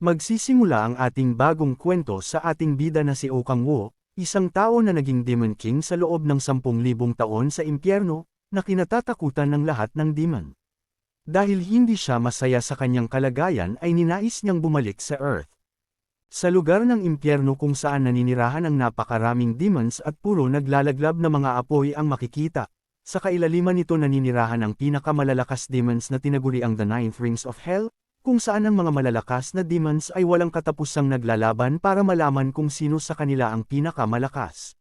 Magsisimula ang ating bagong kwento sa ating bida na si Okangwo, isang tao na naging Demon King sa loob ng 10,000 taon sa impyerno, na kinatatakutan ng lahat ng demon. Dahil hindi siya masaya sa kanyang kalagayan ay ninais niyang bumalik sa Earth. Sa lugar ng impyerno kung saan naninirahan ang napakaraming demons at puro naglalaglab na mga apoy ang makikita, sa kailaliman nito naninirahan ang pinakamalalakas demons na tinaguri ang The Ninth Rings of Hell, kung saan ang mga malalakas na demons ay walang katapusang naglalaban para malaman kung sino sa kanila ang pinakamalakas.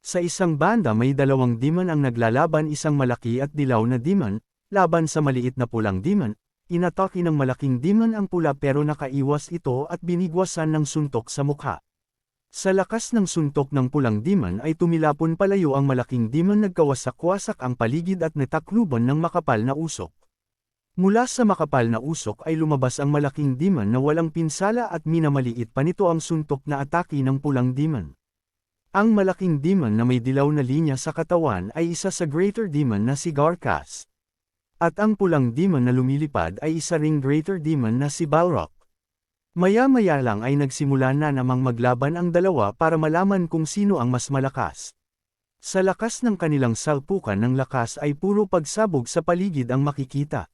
Sa isang banda may dalawang demon ang naglalaban, isang malaki at dilaw na demon, laban sa maliit na pulang demon. Inatake ng malaking demon ang pula pero nakaiwas ito at binigwasan ng suntok sa mukha. Sa lakas ng suntok ng pulang demon ay tumilapon palayo ang malaking demon, nagkawasak-wasak ang paligid at natakluban ng makapal na usok. Mula sa makapal na usok ay lumabas ang malaking demon na walang pinsala at minamaliit pa nito ang suntok na atake ng pulang demon. Ang malaking demon na may dilaw na linya sa katawan ay isa sa greater demon na si Garkas. At ang pulang demon na lumilipad ay isa ring greater demon na si Balrog. Maya-maya lang ay nagsimula na namang maglaban ang dalawa para malaman kung sino ang mas malakas. Sa lakas ng kanilang salpukan ng lakas ay puro pagsabog sa paligid ang makikita.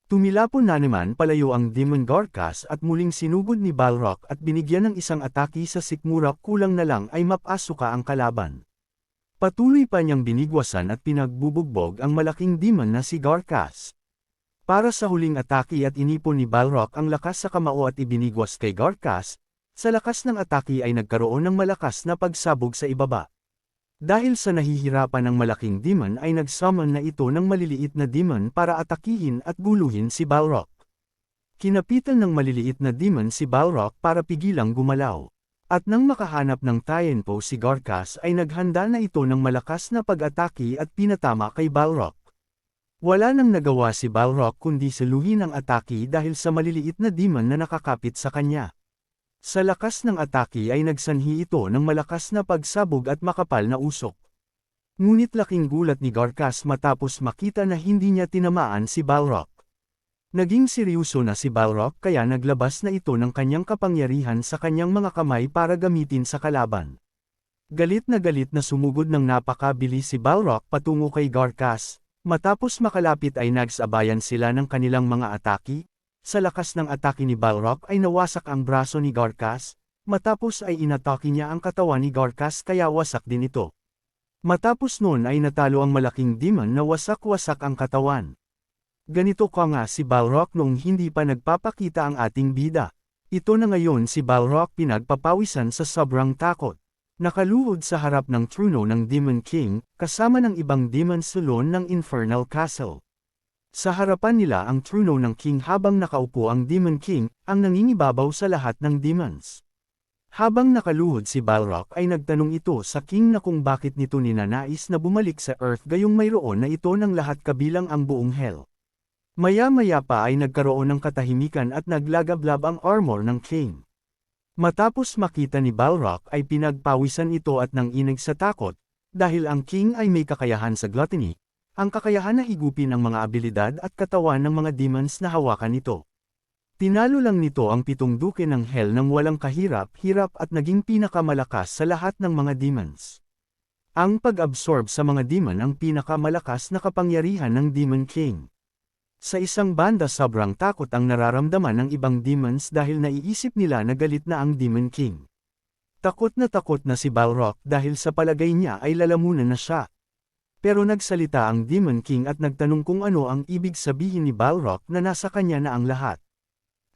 Tumilapon na naman palayo ang Demon Garkas at muling sinugod ni Balrog at binigyan ng isang atake sa sikmura, kulang na lang ay mapasuka ang kalaban. Patuloy pa niyang binigwasan at pinagbubugbog ang malaking demon na si Garkas. Para sa huling atake at inipon ni Balrog ang lakas sa kamao at ibinigwas kay Garkas, sa lakas ng atake ay nagkaroon ng malakas na pagsabog sa ibaba. Dahil sa nahihirapan ng malaking demon ay nagsummon na ito ng maliliit na demon para atakihin at guluhin si Balrog. Kinapitan ng maliliit na demon si Balrog para pigilang gumalaw. At nang makahanap ng Tianpo si Garkas ay naghanda na ito ng malakas na pag-atake at pinatama kay Balrog. Wala nang nagawa si Balrog kundi saluhin ang atake dahil sa maliliit na demon na nakakapit sa kanya. Sa lakas ng atake ay nagsanhi ito ng malakas na pagsabog at makapal na usok. Ngunit laking gulat ni Garkas matapos makita na hindi niya tinamaan si Balrog. Naging seryoso na si Balrog kaya naglabas na ito ng kanyang kapangyarihan sa kanyang mga kamay para gamitin sa kalaban. Galit na sumugod ng napakabilis si Balrog patungo kay Garkas, matapos makalapit ay nagsabayan sila ng kanilang mga atake. Sa lakas ng atake ni Balrog ay nawasak ang braso ni Garkas, matapos ay inatake niya ang katawan ni Garkas kaya wasak din ito. Matapos noon ay natalo ang malaking demon na wasak-wasak ang katawan. Ganito ka nga si Balrog noong hindi pa nagpapakita ang ating bida. Ito na ngayon si Balrog pinagpapawisan sa sobrang takot. Nakaluhod sa harap ng trono ng Demon King, kasama ng ibang demon sulon ng Infernal Castle. Sa harapan nila ang trono ng King habang nakaupo ang Demon King, ang nangingibabaw sa lahat ng demons. Habang nakaluhod si Balrog ay nagtanong ito sa King na kung bakit nito ninanais na bumalik sa Earth gayong mayroon na ito ng lahat kabilang ang buong Hell. Maya-maya pa ay nagkaroon ng katahimikan at naglagablab ang armor ng King. Matapos makita ni Balrog ay pinagpawisan ito at nanginig sa takot, dahil ang King ay may kakayahan sa gluttony. Ang kakayahan na higupin ang mga abilidad at katawan ng mga demons na hawakan nito. Tinalo lang nito ang 7 duke ng Hell nang walang kahirap-hirap at naging pinakamalakas sa lahat ng mga demons. Ang pag-absorb sa mga demon ang pinakamalakas na kapangyarihan ng Demon King. Sa isang banda sobrang takot ang nararamdaman ng ibang demons dahil naiisip nila na galit na ang Demon King. Takot na si Balrog dahil sa palagay niya ay lalamunan na siya. Pero nagsalita ang Demon King at nagtanong kung ano ang ibig sabihin ni Balrog na nasa kanya na ang lahat.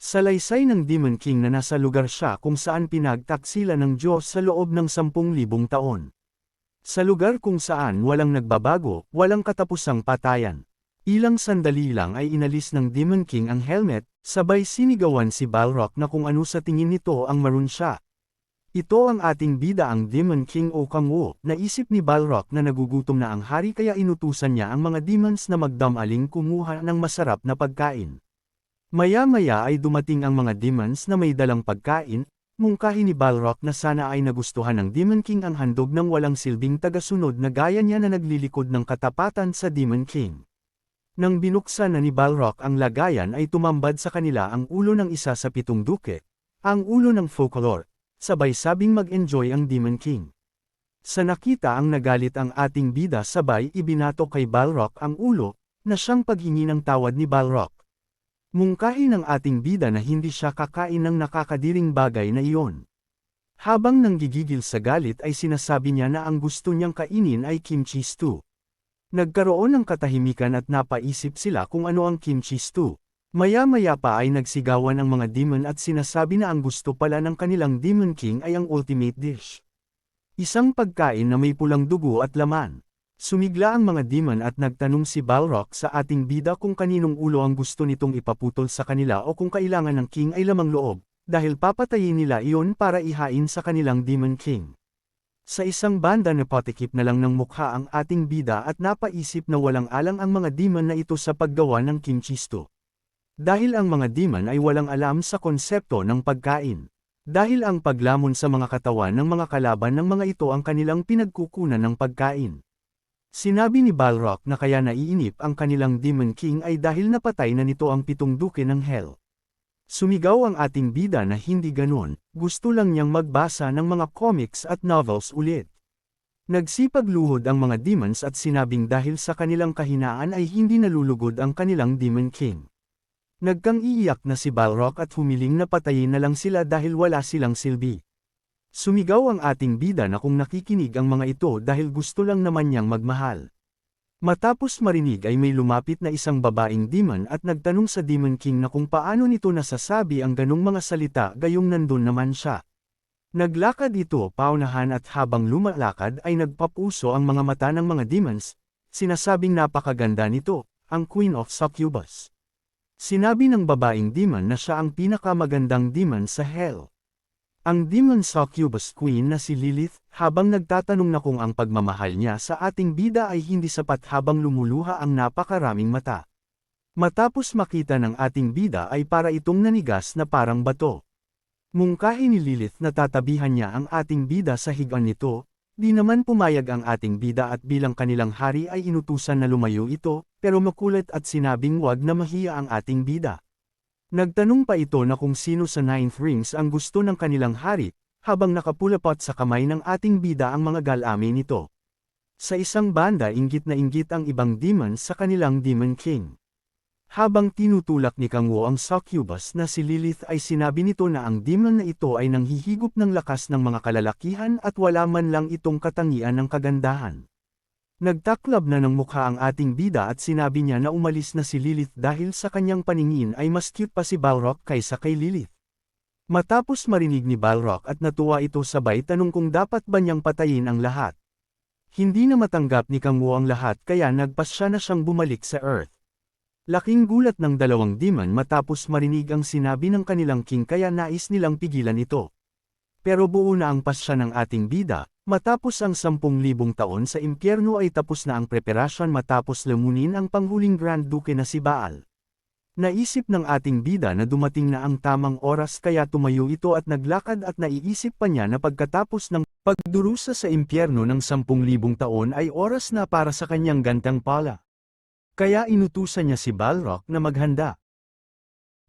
Salaysay ng Demon King na nasa lugar siya kung saan pinagtaksila ng Diyos sa loob ng 10,000 taon. Sa lugar kung saan walang nagbabago, walang katapusang patayan. Ilang sandali lang ay inalis ng Demon King ang helmet, sabay sinigawan si Balrog na kung ano sa tingin nito ang maroon siya. Ito ang ating bida ang Demon King Okangwo. Naisip ni Balrog na nagugutom na ang hari kaya inutusan niya ang mga demons na magdamaling kumuha ng masarap na pagkain. Maya-maya ay dumating ang mga demons na may dalang pagkain, mungkahi ni Balrog na sana ay nagustuhan ng Demon King ang handog ng walang silbing tagasunod na gaya niya na naglilikod ng katapatan sa Demon King. Nang binuksan na ni Balrog ang lagayan ay tumambad sa kanila ang ulo ng isa sa 7 duke, Ang ulo ng folklore, sabay sabing mag-enjoy ang Demon King. Sa nakita ang nagalit ang ating bida sabay ibinato kay Balrog ang ulo, na siyang paghingi ng tawad ni Balrog. Mungkahi ng ating bida na hindi siya kakain ng nakakadiring bagay na iyon. Habang nanggigigil sa galit ay sinasabi niya na ang gusto niyang kainin ay kimchi stew. Nagkaroon ng katahimikan at napaisip sila kung ano ang kimchi stew. Maya-maya pa ay nagsigawan ang mga demon at sinasabi na ang gusto pala ng kanilang Demon King ay ang ultimate dish. Isang pagkain na may pulang dugo at laman. Sumigla ang mga demon at nagtanong si Balrog sa ating bida kung kaninong ulo ang gusto nitong ipaputol sa kanila o kung kailangan ng king ay lamang loob, dahil papatayin nila iyon para ihain sa kanilang Demon King. Sa isang banda napatikip na lang ng mukha ang ating bida at napaisip na walang alang ang mga demon na ito sa paggawa ng kimchi stew. Dahil ang mga demon ay walang alam sa konsepto ng pagkain. Dahil ang paglamon sa mga katawan ng mga kalaban ng mga ito ang kanilang pinagkukunan ng pagkain. Sinabi ni Balrog na kaya naiinip ang kanilang Demon King ay dahil napatay na nito ang 7 duke ng Hell. Sumigaw ang ating bida na hindi ganon, gusto lang niyang magbasa ng mga comics at novels ulit. Nagsipagluhod ang mga demons at sinabing dahil sa kanilang kahinaan ay hindi nalulugod ang kanilang Demon King. Nagkang-iiyak na si Balrog at humiling na patayin na lang sila dahil wala silang silbi. Sumigaw ang ating bida na kung nakikinig ang mga ito dahil gusto lang naman niyang magmahal. Matapos marinig ay may lumapit na isang babaeng demon at nagtanong sa Demon King na kung paano nito nasasabi ang ganong mga salita gayong nandun naman siya. Naglakad ito paunahan at habang lumalakad ay nagpapuso ang mga mata ng mga demons, sinasabing napakaganda nito, ang Queen of Succubus. Sinabi ng babaeng demon na siya ang pinakamagandang demon sa Hell. Ang Demon Succubus Queen na si Lilith, habang nagtatanong na kung ang pagmamahal niya sa ating bida ay hindi sapat habang lumuluha ang napakaraming mata. Matapos makita ng ating bida ay para itong nanigas na parang bato. Mungkahi ni Lilith na tatabihan niya ang ating bida sa higaan nito, di naman pumayag ang ating bida at bilang kanilang hari ay inutusan na lumayo ito, pero makulit at sinabing wag na mahiya ang ating bida. Nagtanong pa ito na kung sino sa 9th rings ang gusto ng kanilang hari, habang nakapulapot sa kamay ng ating bida ang mga galami nito. Sa isang banda inggit na inggit ang ibang demon sa kanilang Demon King. Habang tinutulak ni Kang Wo ang succubus na si Lilith ay sinabi nito na ang demon na ito ay nanghihigop ng lakas ng mga kalalakihan at wala man lang itong katangian ng kagandahan. Nagtaklab na ng mukha ang ating bida at sinabi niya na umalis na si Lilith dahil sa kanyang paningin ay mas cute pa si Balrog kaysa kay Lilith. Matapos marinig ni Balrog at natuwa ito sabay tanong kung dapat ba niyang patayin ang lahat. Hindi na matanggap ni Kang Wo ang lahat kaya nagpasya na siyang bumalik sa Earth. Laking gulat ng dalawang demon matapos marinig ang sinabi ng kanilang king kaya nais nilang pigilan ito. Pero buo na ang pasya ng ating bida. Matapos ang 10,000 taon sa impyerno ay tapos na ang preparasyon matapos lamunin ang panghuling Grand Duke na si Baal. Naisip ng ating bida na dumating na ang tamang oras kaya tumayo ito at naglakad at naiisip pa niya na pagkatapos ng pagdurusa sa impyerno ng 10,000 taon ay oras na para sa kanyang gantang pala. Kaya inutusan niya si Balrog na maghanda.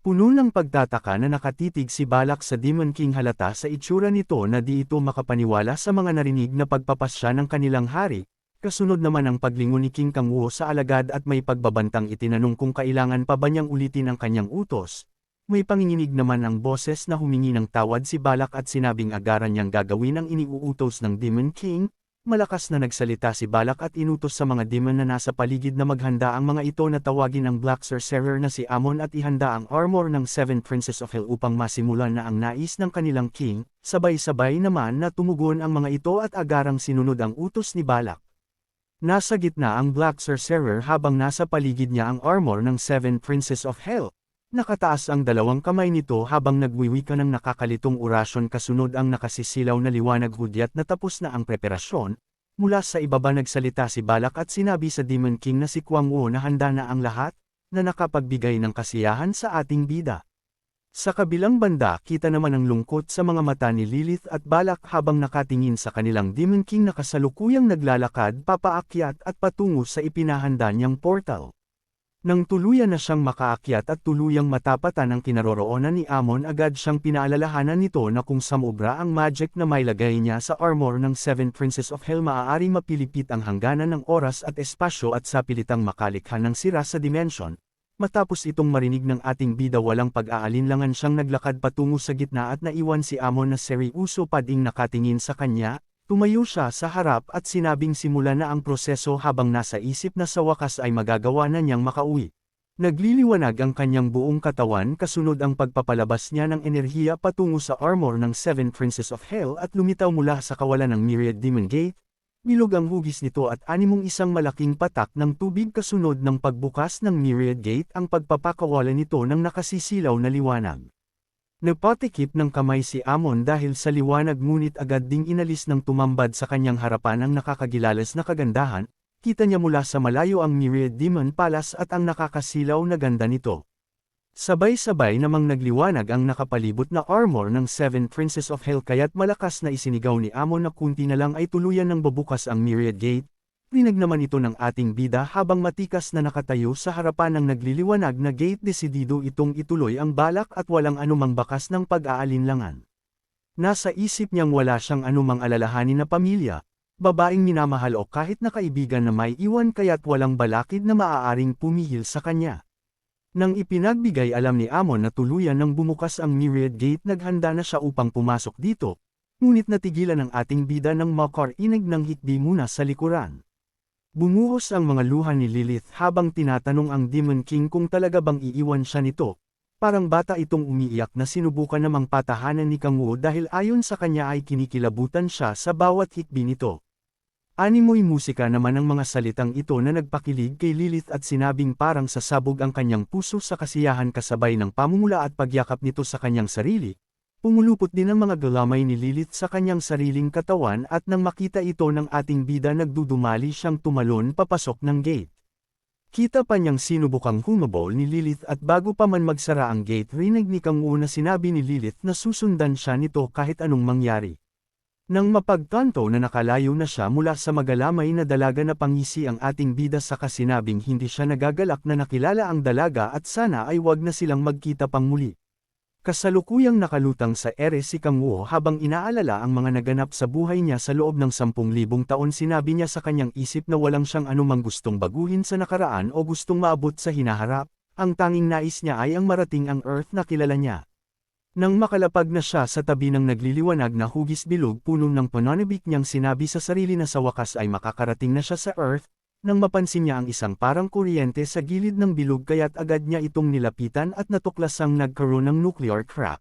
Puno ng pagtataka na nakatitig si Balak sa Demon King halata sa itsura nito na di ito makapaniwala sa mga narinig na pagpapasya ng kanilang hari, kasunod naman ang paglingon ni King Kang Wo sa alagad at may pagbabantang itinanong kung kailangan pa ba niyang ulitin ang kanyang utos. May panginginig naman ang boses na humingi ng tawad si Balak at sinabing agaran niyang gagawin ang iniuutos ng Demon King. Malakas na nagsalita si Balak at inutos sa mga demon na nasa paligid na maghanda ang mga ito na tawagin ang Black Sorcerer na si Amon at ihanda ang armor ng 7 Princes of Hell upang masimulan na ang nais ng kanilang king, sabay-sabay naman na tumugon ang mga ito at agarang sinunod ang utos ni Balak. Nasa gitna ang Black Sorcerer habang nasa paligid niya ang armor ng 7 Princes of Hell. Nakataas ang dalawang kamay nito habang nagwiwika ng nakakalitong orasyon kasunod ang nakasisilaw na liwanag hudyat na tapos na ang preparasyon. Mula sa ibaba nagsalita si Balak at sinabi sa Demon King na si Kang Wo na handa na ang lahat, na nakapagbigay ng kasiyahan sa ating bida. Sa kabilang banda kita naman ang lungkot sa mga mata ni Lilith at Balak habang nakatingin sa kanilang Demon King na kasalukuyang naglalakad papaakyat at patungo sa ipinahanda niyang portal. Nang tuluyan na siyang makaakyat at tuluyang matapatan ang kinaroroonan ni Amon, agad siyang pinaalalahanan nito na kung sumobra ang magic na mailagay niya sa armor ng Seven Princes of Hell, maaaring mapilipit ang hangganan ng oras at espasyo at sapilitang makalikha ng sira sa dimensyon. Matapos itong marinig ng ating bida, walang pag-aalinlangan siyang naglakad patungo sa gitna at naiwan si Amon na seryoso pa ding nakatingin sa kanya. Tumayo siya sa harap at sinabing simula na ang proseso, habang nasa isip na sa wakas ay magagawa na niyang makauwi. Nagliliwanag ang kanyang buong katawan kasunod ang pagpapalabas niya ng enerhiya patungo sa armor ng Seven Princes of Hell at lumitaw mula sa kawalan ng Myriad Demon Gate. Bilog ang hugis nito at animong isang malaking patak ng tubig kasunod ng pagbukas ng Myriad Gate ang pagpapakawalan nito ng nakasisilaw na liwanag. Napatikip ng kamay si Amon dahil sa liwanag, ngunit agad ding inalis ng tumambad sa kanyang harapan ang nakakagilalas na kagandahan. Kita niya mula sa malayo ang Myriad Demon Palace at ang nakakasilaw na ganda nito. Sabay-sabay namang nagliwanag ang nakapalibot na armor ng Seven Princes of Hell, kaya't malakas na isinigaw ni Amon na kunti na lang ay tuluyan ng babukas ang Myriad Gate. Rinig naman ito ng ating bida habang matikas na nakatayo sa harapan ng nagliliwanag na gate. Desidido itong ituloy ang balak at walang anumang bakas ng pag-aalinlangan. Nasa isip niyang wala siyang anumang alalahanin na pamilya, babaeng minamahal o kahit na kaibigan na may iwan, kaya't walang balakid na maaaring pumihil sa kanya. Nang ipinagbigay alam ni Amon na tuluyan nang bumukas ang Myriad Gate, naghanda na siya upang pumasok dito, ngunit natigilan ang ating bida ng makarinig ng hikbi muna sa likuran. Bumuhos ang mga luha ni Lilith habang tinatanong ang Demon King kung talaga bang iiwan siya nito. Parang bata itong umiiyak na sinubukan namang patahanan ni Kang Wu dahil ayon sa kanya ay kinikilabutan siya sa bawat hikbi nito. Animoy musika naman ang mga salitang ito na nagpakilig kay Lilith at sinabing parang sasabog ang kanyang puso sa kasiyahan kasabay ng pamumula at pagyakap nito sa kanyang sarili. Pumulupot din ang mga galamay ni Lilith sa kanyang sariling katawan at nang makita ito ng ating bida, nagdudumali siyang tumalon papasok ng gate. Kita pa niyang sinubukang humabol ni Lilith at bago pa man magsara ang gate, rinig ni Kang Wu na sinabi ni Lilith na susundan siya nito kahit anong mangyari. Nang mapagtanto na nakalayo na siya mula sa magalamay na dalaga, na pangisi ang ating bida saka sinabing hindi siya nagagalak na nakilala ang dalaga at sana ay wag na silang magkita pang muli. Kasalukuyang nakalutang sa ere si Kang Wu habang inaalala ang mga naganap sa buhay niya sa loob ng 10,000 taon. Sinabi niya sa kanyang isip na walang siyang anumang gustong baguhin sa nakaraan o gustong maabot sa hinaharap. Ang tanging nais niya ay ang marating ang Earth na kilala niya. Nang makalapag na siya sa tabi ng nagliliwanag na hugis bilog puno ng pananabik, niyang sinabi sa sarili na sa wakas ay makakarating na siya sa Earth. Nang mapansin niya ang isang parang kuryente sa gilid ng bilog, kaya't agad niya itong nilapitan at natuklasang nagkaroon ng nuclear crack.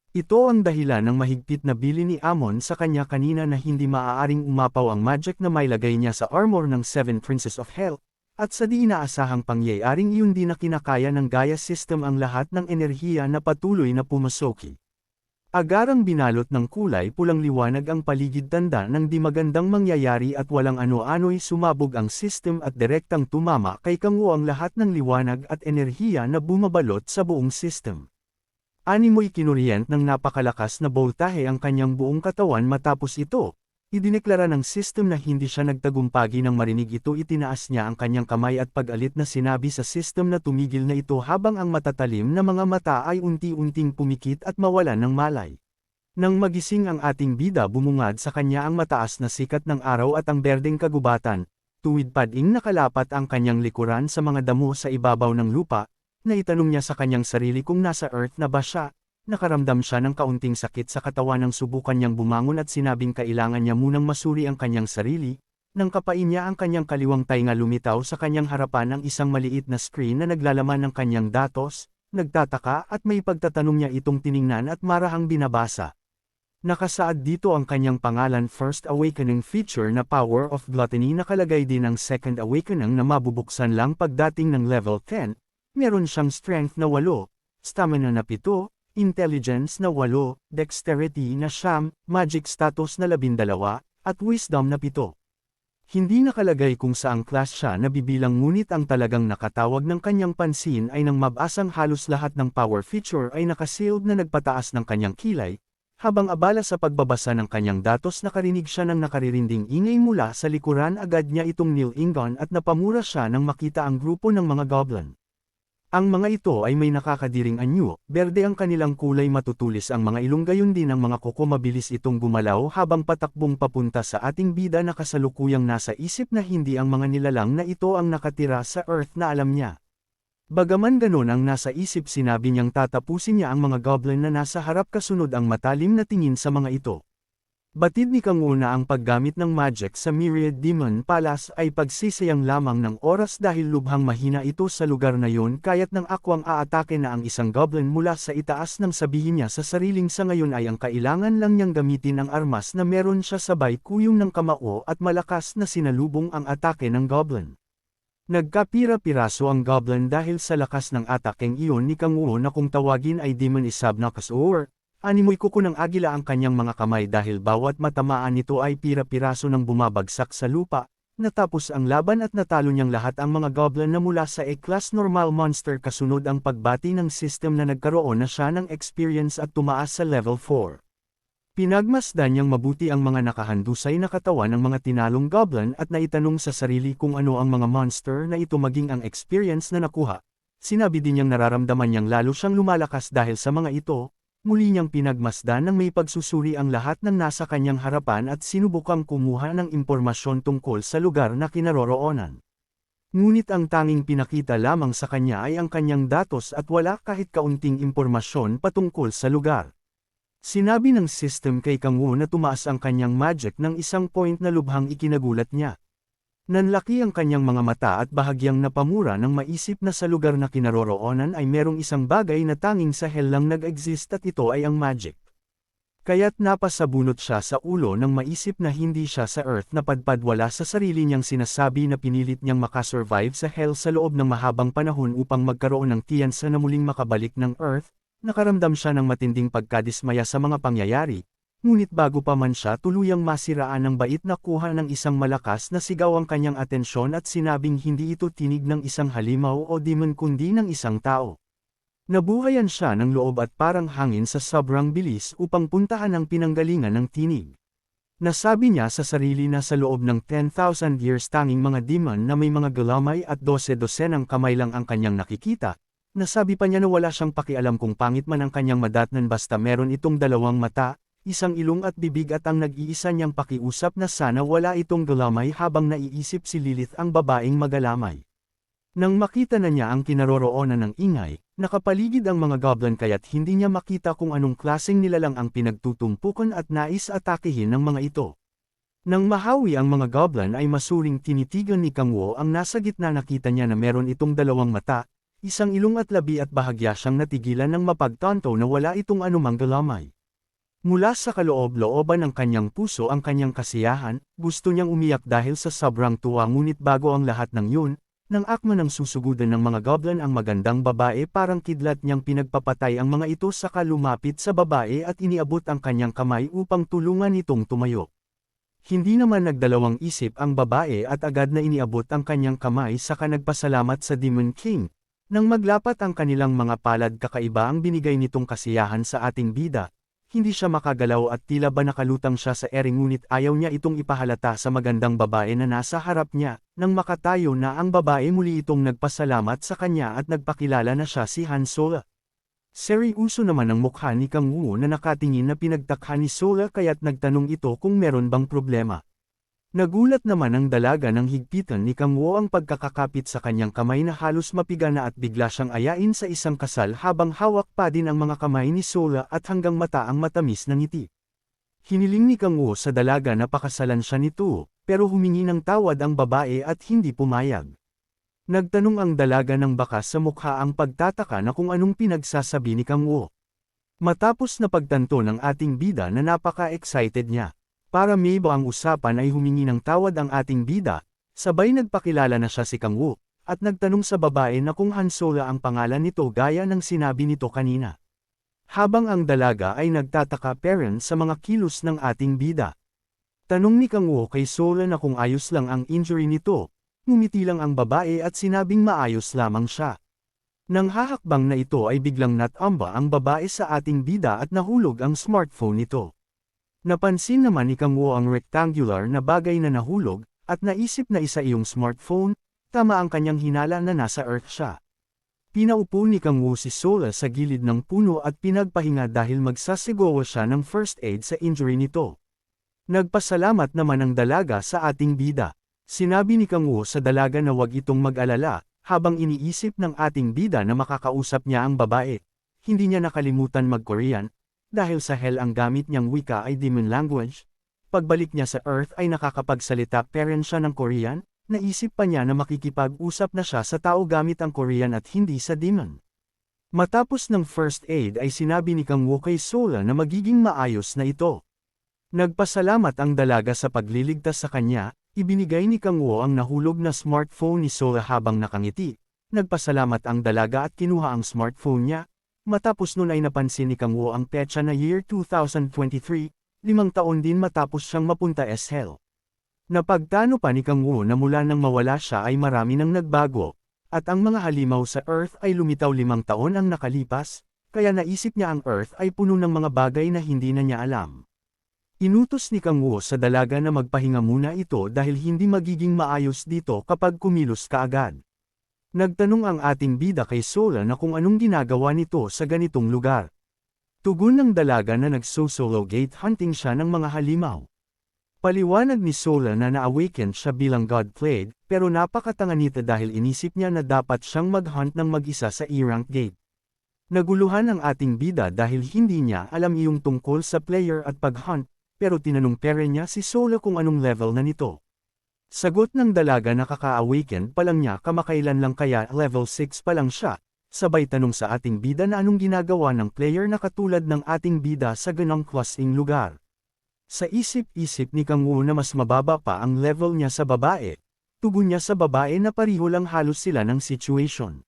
Ito ang dahilan ng mahigpit na bili ni Amon sa kanya kanina na hindi maaaring umapaw ang magic na mailagay niya sa armor ng Seven Princes of Hell, at sa di inaasahang pangyayaring iyon di na kinakaya ng Gaia system ang lahat ng enerhiya na patuloy na pumasoki. Agarang binalot ng kulay pulang liwanag ang paligid, tanda ng di magandang mangyayari at walang ano-ano'y sumabog ang system at direktang tumama kay Kang Wu ang lahat ng liwanag at enerhiya na bumabalot sa buong system. Animoy kinuryent ng napakalakas na boltahe ang kanyang buong katawan. Matapos ito, idineklara ng system na hindi siya nagtagumpagi. Nang marinig ito, itinaas niya ang kanyang kamay at pag-alit na sinabi sa system na tumigil na ito habang ang matatalim na mga mata ay unti-unting pumikit at mawalan ng malay. Nang magising ang ating bida, bumungad sa kanya ang mataas na sikat ng araw at ang berdeng kagubatan. Tuwid pading nakalapat ang kanyang likuran sa mga damo sa ibabaw ng lupa. Naitanong niya sa kanyang sarili kung nasa Earth na ba siya. Nakaramdam siya ng kaunting sakit sa katawan nang subukan niyang bumangon at sinabing kailangan niya munang masuri ang kanyang sarili. Nang kapain niya ang kanyang kaliwang tainga, lumitaw sa kanyang harapan ang isang maliit na screen na naglalaman ng kanyang datos. Nagtataka at may pagtatanong niya itong tiningnan at marahang binabasa. Nakasaad dito ang kanyang pangalan, First Awakening feature na Power of Gluttony. Nakalagay din ang Second Awakening na mabubuksan lang pagdating ng level 10. Meron siyang Strength na 8, Stamina na 7, Intelligence na 8, Dexterity na 9, Magic Status na 12, at Wisdom na 7. Hindi nakalagay kung saang class siya nabibilang, ngunit ang talagang nakatawag ng kanyang pansin ay nang mabasang halos lahat ng power feature ay nakasealed na nagpataas ng kanyang kilay. Habang abala sa pagbabasa ng kanyang datos nakarinig siya ng nakaririnding ingay mula sa likuran agad niya itong nilingon at napamura siya nang makita ang grupo ng mga goblin. Ang mga ito ay may nakakadiring anyo, berde ang kanilang kulay matutulis ang mga ilong gayon din ang mga kuko mabilis itong gumalaw habang patakbong papunta sa ating bida na kasalukuyang nasa isip na hindi ang mga nilalang na ito ang nakatira sa Earth na alam niya. Bagaman ganon ang nasa isip sinabi niyang tatapusin niya ang mga goblin na nasa harap kasunod ang matalim na tingin sa mga ito. Batid ni Kang Wu na ang paggamit ng magic sa Myriad Demon Palace ay pagsisayang lamang ng oras dahil lubhang mahina ito sa lugar na yun kaya't nang akwang aatake na ang isang goblin mula sa itaas nang sabihin niya sa sariling sa ngayon ay ang kailangan lang niyang gamitin ang armas na meron siya sabay kuyong ng kamao at malakas na sinalubong ang atake ng goblin. Nagkapira-piraso ang goblin dahil sa lakas ng atakeng iyon ni Kang Wu na kung tawagin ay Demon Isabnakas or animoy kuko ng agila ang kanyang mga kamay dahil bawat matamaan nito ay pira-piraso ng bumabagsak sa lupa, natapos ang laban at natalo niyang lahat ang mga goblin na mula sa A-class normal monster kasunod ang pagbati ng system na nagkaroon na siya ng experience at tumaas sa level 4. Pinagmasdan niyang mabuti ang mga nakahandusay na katawan ng mga tinalong goblin at naitanong sa sarili kung ano ang mga monster na ito maging ang experience na nakuha. Sinabi din niyang nararamdaman niyang lalo siyang lumalakas dahil sa mga ito, muli niyang pinagmasdan ng may pagsusuri ang lahat ng nasa kanyang harapan at sinubukang kumuha ng impormasyon tungkol sa lugar na kinaroroonan. Ngunit ang tanging pinakita lamang sa kanya ay ang kanyang datos at wala kahit kaunting impormasyon patungkol sa lugar. Sinabi ng system kay Kang Wu na tumaas ang kanyang magic ng isang point na lubhang ikinagulat niya. Nanlaki ang kanyang mga mata at bahagyang napamura nang maisip na sa lugar na kinaroroonan ay merong isang bagay na tanging sa hell lang nag-exist at ito ay ang magic. Kaya't napasabunot siya sa ulo nang maisip na hindi siya sa Earth na padpadwala sa sarili niyang sinasabi na pinilit niyang makasurvive sa hell sa loob ng mahabang panahon upang magkaroon ng tiyansa na muling makabalik ng Earth. Nakaramdam siya ng matinding pagkadismaya sa mga pangyayari, ngunit bago pa man siya tuluyang masiraan ng bait na kuha ng isang malakas na sigaw ang kanyang atensyon at sinabing hindi ito tinig ng isang halimaw o demon kundi ng isang tao. Nabuhayan siya ng loob at parang hangin sa sobrang bilis upang puntahan ang pinanggalingan ng tinig. Nasabi niya sa sarili na sa loob ng 10,000 years tanging mga demon na may mga galamay at 12-dosenang kamay lang ang kanyang nakikita. Nasabi pa niya na wala siyang pakialam kung pangit man ang kanyang madatnan basta meron itong dalawang mata, isang ilong at bibig at ang nag-iisa niyang pakiusap na sana wala itong galamay habang naiisip si Lilith ang babaeng magalamay. Nang makita na niya ang kinaroroonan ng ingay, nakapaligid ang mga goblin kaya't hindi niya makita kung anong klaseng nilalang ang pinagtutumpukan at nais atakehin ng mga ito. Nang mahawi ang mga goblin ay masuring tinitigan ni Kang Wu ang nasa gitna nakita niya na meron itong dalawang mata, isang ilong at labi at bahagya siyang natigilan ng mapagtanto na wala itong anumang galamay. Mula sa kaloob-looban ng kanyang puso ang kanyang kasiyahan, gusto niyang umiyak dahil sa sobrang tuwa ngunit bago ang lahat ng yun, nang akma ng susugudan ng mga goblin ang magandang babae parang kidlat niyang pinagpapatay ang mga ito saka lumapit sa babae at iniabot ang kanyang kamay upang tulungan itong tumayo. Hindi naman nagdalawang isip ang babae at agad na iniabot ang kanyang kamay saka nagpasalamat sa Demon King. Nang maglapat ang kanilang mga palad kakaiba ang binigay nitong kasiyahan sa ating bida, hindi siya makagalaw at tila ba nakalutang siya sa ere ngunit ayaw niya itong ipahalata sa magandang babae na nasa harap niya, nang makatayo na ang babae muli itong nagpasalamat sa kanya at nagpakilala na siya si Han Solo. Seryoso naman ang mukha ni Kang Wu na nakatingin na pinagtakha ni Solo kaya't nagtanong ito kung meron bang problema. Nagulat naman ang dalaga nang higpitan ni Kang Wu ang pagkakakapit sa kanyang kamay na halos mapiga na at bigla siyang ayain sa isang kasal habang hawak pa din ang mga kamay ni Sola at hanggang mata ang matamis na ngiti. Hiniling ni Kang Wu sa dalaga na pakasalan siya nito, pero humingi ng tawad ang babae at hindi pumayag. Nagtanong ang dalaga ng bakas sa mukha ang pagtataka na kung anong pinagsasabi ni Kang Wu. Matapos na pagtanto ng ating bida na napaka-excited niya. Para may iba ang usapan ay humingi ng tawad ang ating bida, sabay nagpakilala na siya si Kang Wu, at nagtanong sa babae na kung Han Solo ang pangalan nito gaya ng sinabi nito kanina. Habang ang dalaga ay nagtataka parents sa mga kilos ng ating bida. Tanong ni Kang Wu kay Solo na kung ayos lang ang injury nito, ngumiti lang ang babae at sinabing maayos lamang siya. Nang hahakbang na ito ay biglang natamba ang babae sa ating bida at nahulog ang smartphone nito. Napansin naman ni Kang Woo ang rectangular na bagay na nahulog, at naisip na isa iyong smartphone, tama ang kanyang hinala na nasa Earth siya. Pinaupo ni Kang Woo si Sola sa gilid ng puno at pinagpahinga dahil magsasigawa siya ng first aid sa injury nito. Nagpasalamat naman ang dalaga sa ating bida. Sinabi ni Kang Woo sa dalaga na wag itong mag-alala, habang iniisip ng ating bida na makakausap niya ang babae. Hindi niya nakalimutan mag-Korean, dahil sa hell ang gamit niyang wika ay demon language. Pagbalik niya sa Earth ay nakakapagsalita pero siya ng Korean, naisip pa niya na makikipag-usap na siya sa tao gamit ang Korean at hindi sa demon. Matapos ng first aid ay sinabi ni Kang Woo kay Sola na magiging maayos na ito. Nagpasalamat ang dalaga sa pagliligtas sa kanya, ibinigay ni Kang Woo ang nahulog na smartphone ni Sola habang nakangiti. Nagpasalamat ang dalaga at kinuha ang smartphone niya. Matapos nun ay napansin ni Kang Woo ang petsa na year 2023, 5 taon din matapos siyang mapunta SL. Napagtano pa ni Kang Woo na mula nang mawala siya ay marami nang nagbago, at ang mga halimaw sa Earth ay lumitaw 5 taon ang nakalipas, kaya naisip niya ang Earth ay puno ng mga bagay na hindi na niya alam. Inutos ni Kang Woo sa dalaga na magpahinga muna ito dahil hindi magiging maayos dito kapag kumilos ka agad. Nagtanong ang ating bida kay Sola na kung anong ginagawa nito sa ganitong lugar. Tugon ng dalaga na nagso-solo gate hunting siya ng mga halimaw. Paliwanag ni Sola na na-awaken siya bilang God Plague, pero napakatanga nito dahil inisip niya na dapat siyang mag-hunt ng mag-isa sa E-rank gate. Naguluhan ang ating bida dahil hindi niya alam iyong tungkol sa player at pag-hunt, pero tinanong pere niya si Sola kung anong level na nito. Sagot ng dalaga na kaka-awaken pa lang niya kamakailan lang kaya level 6 pa lang siya, sabay tanong sa ating bida na anong ginagawa ng player na katulad ng ating bida sa ganong klaseng lugar. Sa isip-isip ni Kang Woo na mas mababa pa ang level niya sa babae, tugon niya sa babae na pareho lang halos sila ng situation.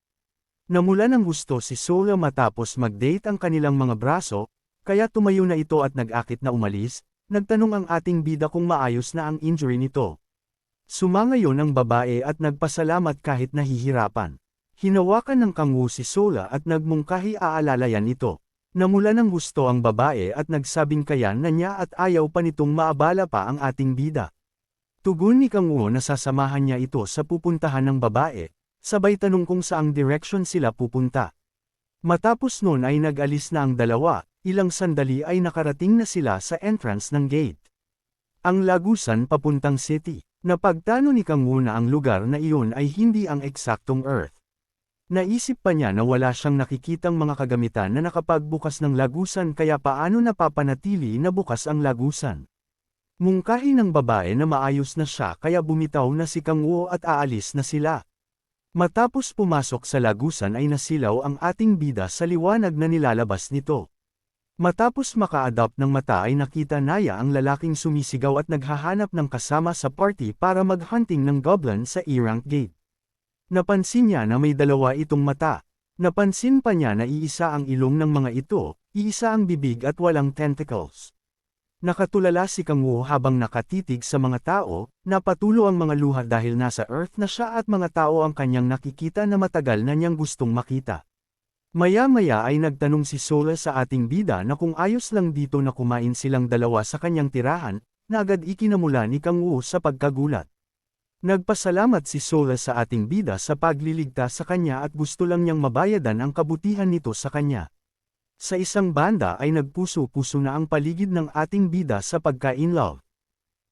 Namula ng gusto si Sola matapos mag-date ang kanilang mga braso, kaya tumayo na ito at nag-akit na umalis, nagtanong ang ating bida kung maayos na ang injury nito. Sumangayon ang babae at nagpasalamat kahit nahihirapan. Hinawakan ng Kang Woo si Sola at nagmungkahi aalalayan ito. Namula ng gusto ang babae at nagsabing kaya na niya at ayaw pa nitong maabala pa ang ating bida. Tugon ni Kang Woo na sasamahan niya ito sa pupuntahan ng babae, sabay tanong kung saang direction sila pupunta. Matapos nun ay nag-alis na ang dalawa, ilang sandali ay nakarating na sila sa entrance ng gate. Ang lagusan papuntang city. Napagtano ni Kang Woo na ang lugar na iyon ay hindi ang eksaktong Earth. Naisip pa niya na wala siyang nakikitang mga kagamitan na nakapagbukas ng lagusan kaya paano napapanatili na bukas ang lagusan. Mungkahi ng babae na maayos na siya kaya bumitaw na si Kang Woo at aalis na sila. Matapos pumasok sa lagusan ay nasilaw ang ating bida sa liwanag na nilalabas nito. Matapos maka-adapt ng mata ay nakita Naya ang lalaking sumisigaw at naghahanap ng kasama sa party para mag-hunting ng goblin sa E-rank gate. Napansin niya na may dalawa itong mata. Napansin pa niya na iisa ang ilong ng mga ito, iisa ang bibig at walang tentacles. Nakatulala si Kang Woo habang nakatitig sa mga tao, napatulo ang mga luha dahil nasa Earth na siya at mga tao ang kanyang nakikita na matagal na niyang gustong makita. Maya-maya ay nagtanong si Sola sa ating bida na kung ayos lang dito na kumain silang dalawa sa kanyang tirahan, na agad ikinamula ni Kang Woo sa pagkagulat. Nagpasalamat si Sola sa ating bida sa pagliligtas sa kanya at gusto lang niyang mabayadan ang kabutihan nito sa kanya. Sa isang banda ay nagpuso-puso na ang paligid ng ating bida sa pagka-in-love.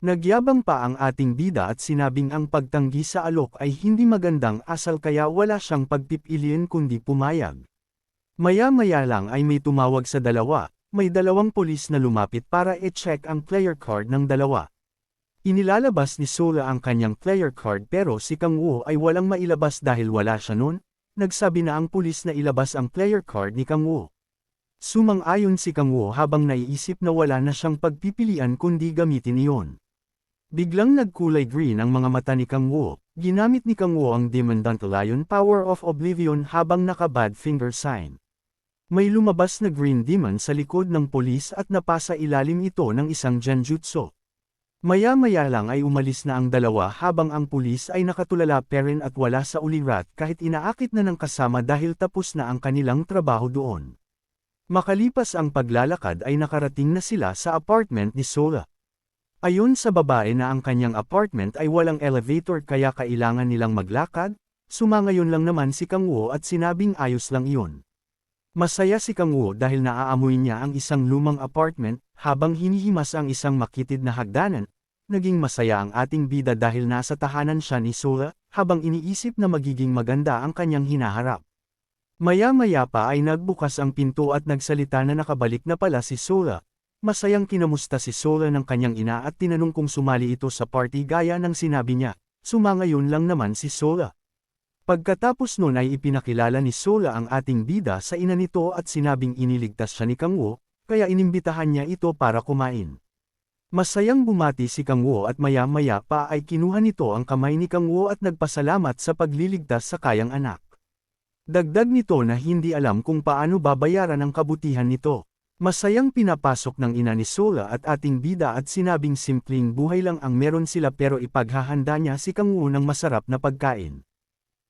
Nagyabang pa ang ating bida at sinabing ang pagtanggi sa alok ay hindi magandang asal kaya wala siyang pagpipiliin kundi pumayag. Maya-maya lang ay may tumawag sa dalawa, may dalawang pulis na lumapit para i-check ang player card ng dalawa. Inilalabas ni Sola ang kanyang player card pero si Kang Woo ay walang mailabas dahil wala siya nun, nagsabi na ang pulis na ilabas ang player card ni Kang Woo. Sumang-ayon si Kang Woo habang naiisip na wala na siyang pagpipilian kundi gamitin iyon. Biglang nagkulay green ang mga mata ni Kang Woo, ginamit ni Kang Woo ang Demon Dandelion Power of Oblivion habang naka-bad finger sign. May lumabas na green demon sa likod ng pulis at napasa ilalim ito ng isang genjutsu. Maya-maya lang ay umalis na ang dalawa habang ang pulis ay nakatulala pa rin at wala sa ulirat kahit inaakit na ng kasama dahil tapos na ang kanilang trabaho doon. Makalipas ang paglalakad ay nakarating na sila sa apartment ni Sola. Ayon sa babae na ang kanyang apartment ay walang elevator kaya kailangan nilang maglakad, sumangayon lang naman si Kang Woo at sinabing ayos lang iyon. Masaya si Kang Woo dahil naaamoy niya ang isang lumang apartment, habang hinihimas ang isang makitid na hagdanan. Naging masaya ang ating bida dahil nasa tahanan siya ni Sola, habang iniisip na magiging maganda ang kanyang hinaharap. Maya-maya pa ay nagbukas ang pinto at nagsalita na nakabalik na pala si Sola. Masayang kinamusta si Sola ng kanyang ina at tinanong kung sumali ito sa party gaya ng sinabi niya. Sumangayon lang naman si Sola. Pagkatapos nun ay ipinakilala ni Sola ang ating bida sa ina nito at sinabing iniligtas siya ni Kang Woo, kaya inimbitahan niya ito para kumain. Masayang bumati si Kang Woo at maya-maya pa ay kinuha nito ang kamay ni Kang Woo at nagpasalamat sa pagliligtas sa kayang anak. Dagdag nito na hindi alam kung paano babayaran ang kabutihan nito. Masayang pinapasok ng ina ni Sola at ating bida at sinabing simpleng buhay lang ang meron sila pero ipaghahanda niya si Kang Woo ng masarap na pagkain.